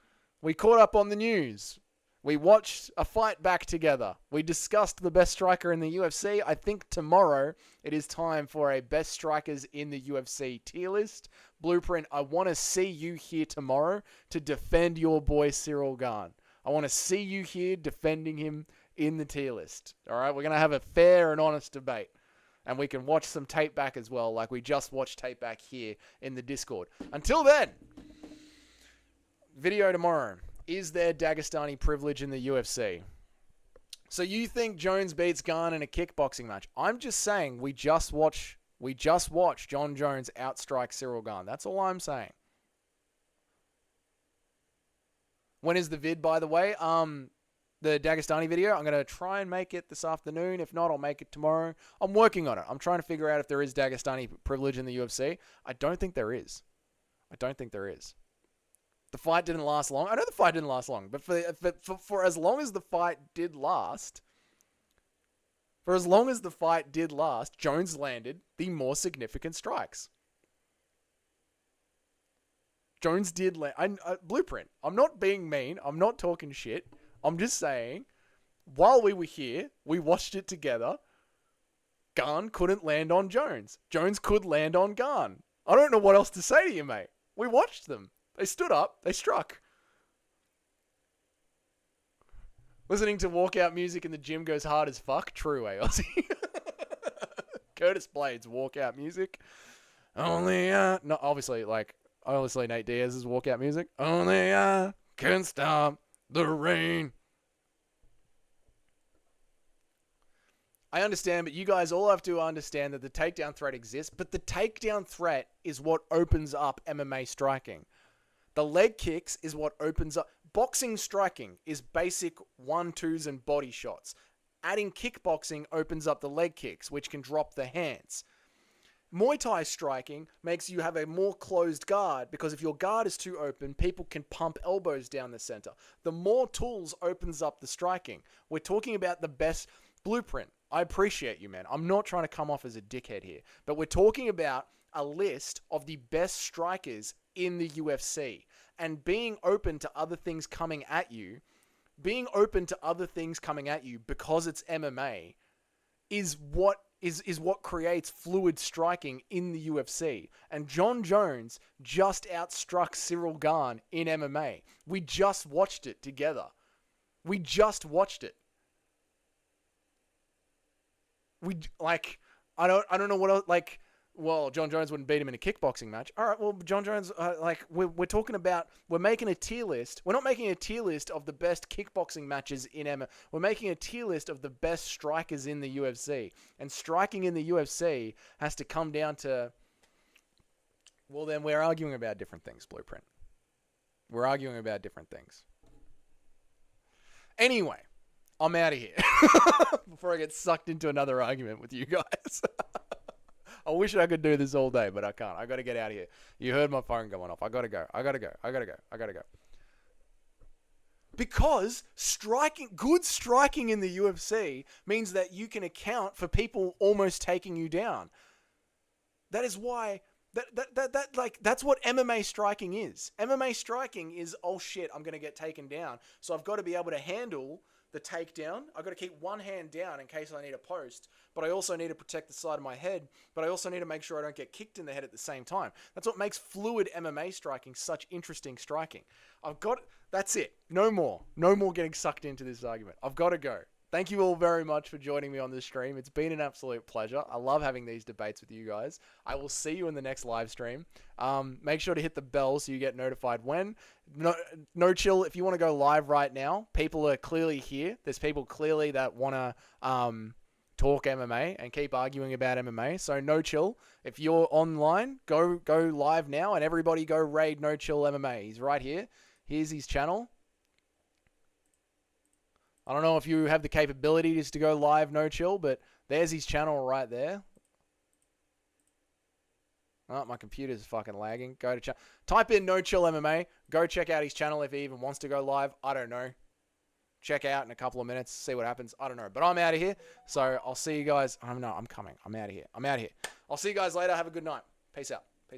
We caught up on the news. We watched a fight back together. We discussed the best striker in the UFC. I think tomorrow it is time for a best strikers in the UFC tier list. Blueprint, I want to see you here tomorrow to defend your boy Ciryl Gane. I want to see you here defending him in the tier list. All right, we're going to have a fair and honest debate. And we can watch some tape back as well, like we just watched tape back here in the Discord. Until then, video tomorrow. Is there Dagestani privilege in the UFC? So you think Jones beats Gane in a kickboxing match? I'm just saying we just watched John Jones outstrike Ciryl Gane. That's all I'm saying. When is the vid, by the way? The Dagestani video. I'm going to try and make it this afternoon. If not, I'll make it tomorrow. I'm working on it. I'm trying to figure out if there is Dagestani privilege in the UFC. I don't think there is. The fight didn't last long. I know the fight didn't last long, but for as long as the fight did last, Jones landed the more significant strikes. Jones did land. Blueprint. I'm not being mean. I'm not talking shit. I'm just saying, while we were here, we watched it together. Gane couldn't land on Jones. Jones could land on Gane. I don't know what else to say to you, mate. We watched them. They stood up. They struck. Listening to walkout music in the gym goes hard as fuck. True, Aussie? Curtis Blades, walkout music. Obviously Nate Diaz's walkout music. Only I can stop the rain. I understand, but you guys all have to understand that the takedown threat exists, but the takedown threat is what opens up MMA striking. The leg kicks is what opens up. Boxing striking is basic 1-2s and body shots. Adding kickboxing opens up the leg kicks, which can drop the hands. Muay Thai striking makes you have a more closed guard because if your guard is too open, people can pump elbows down the center. The more tools opens up the striking. We're talking about the best blueprint. I appreciate you, man. I'm not trying to come off as a dickhead here, but we're talking about a list of the best strikers in the UFC and being open to other things coming at you, because it's MMA is what creates fluid striking in the UFC. And John Jones just outstruck Ciryl Gane in MMA. We just watched it together. I don't know what else, well, John Jones wouldn't beat him in a kickboxing match. All right, well, John Jones, we're talking about, we're making a tier list. We're not making a tier list of the best kickboxing matches in MMA. We're making a tier list of the best strikers in the UFC. And striking in the UFC has to come down to, well, then we're arguing about different things, Blueprint. We're arguing about different things. Anyway, I'm out of here before I get sucked into another argument with you guys. I wish I could do this all day, but I can't. I got to get out of here. You heard my phone going off. I got to go. Because good striking in the UFC means that you can account for people almost taking you down. That is why that's what MMA striking is. MMA striking is, oh shit, I'm going to get taken down. So I've got to be able to handle the takedown. I've got to keep one hand down in case I need a post, but I also need to protect the side of my head, but I also need to make sure I don't get kicked in the head at the same time. That's what makes fluid MMA striking such interesting striking. That's it. No more getting sucked into this argument. I've got to go. Thank you all very much for joining me on this stream. It's been an absolute pleasure. I love having these debates with you guys. I will see you in the next live stream. Make sure to hit the bell so you get notified when. No chill. If you want to go live right now, people are clearly here. There's people clearly that want to talk MMA and keep arguing about MMA. So no chill. If you're online, go live now, and everybody go raid No Chill MMA. He's right here. Here's his channel. I don't know if you have the capabilities to go live no chill, but there's his channel right there. Oh, my computer's fucking lagging. Go to type in No Chill MMA. Go check out his channel if he even wants to go live. I don't know. Check out in a couple of minutes. See what happens. I don't know. But I'm out of here. So I'll see you guys. I'm coming. I'm out of here. I'll see you guys later. Have a good night. Peace out.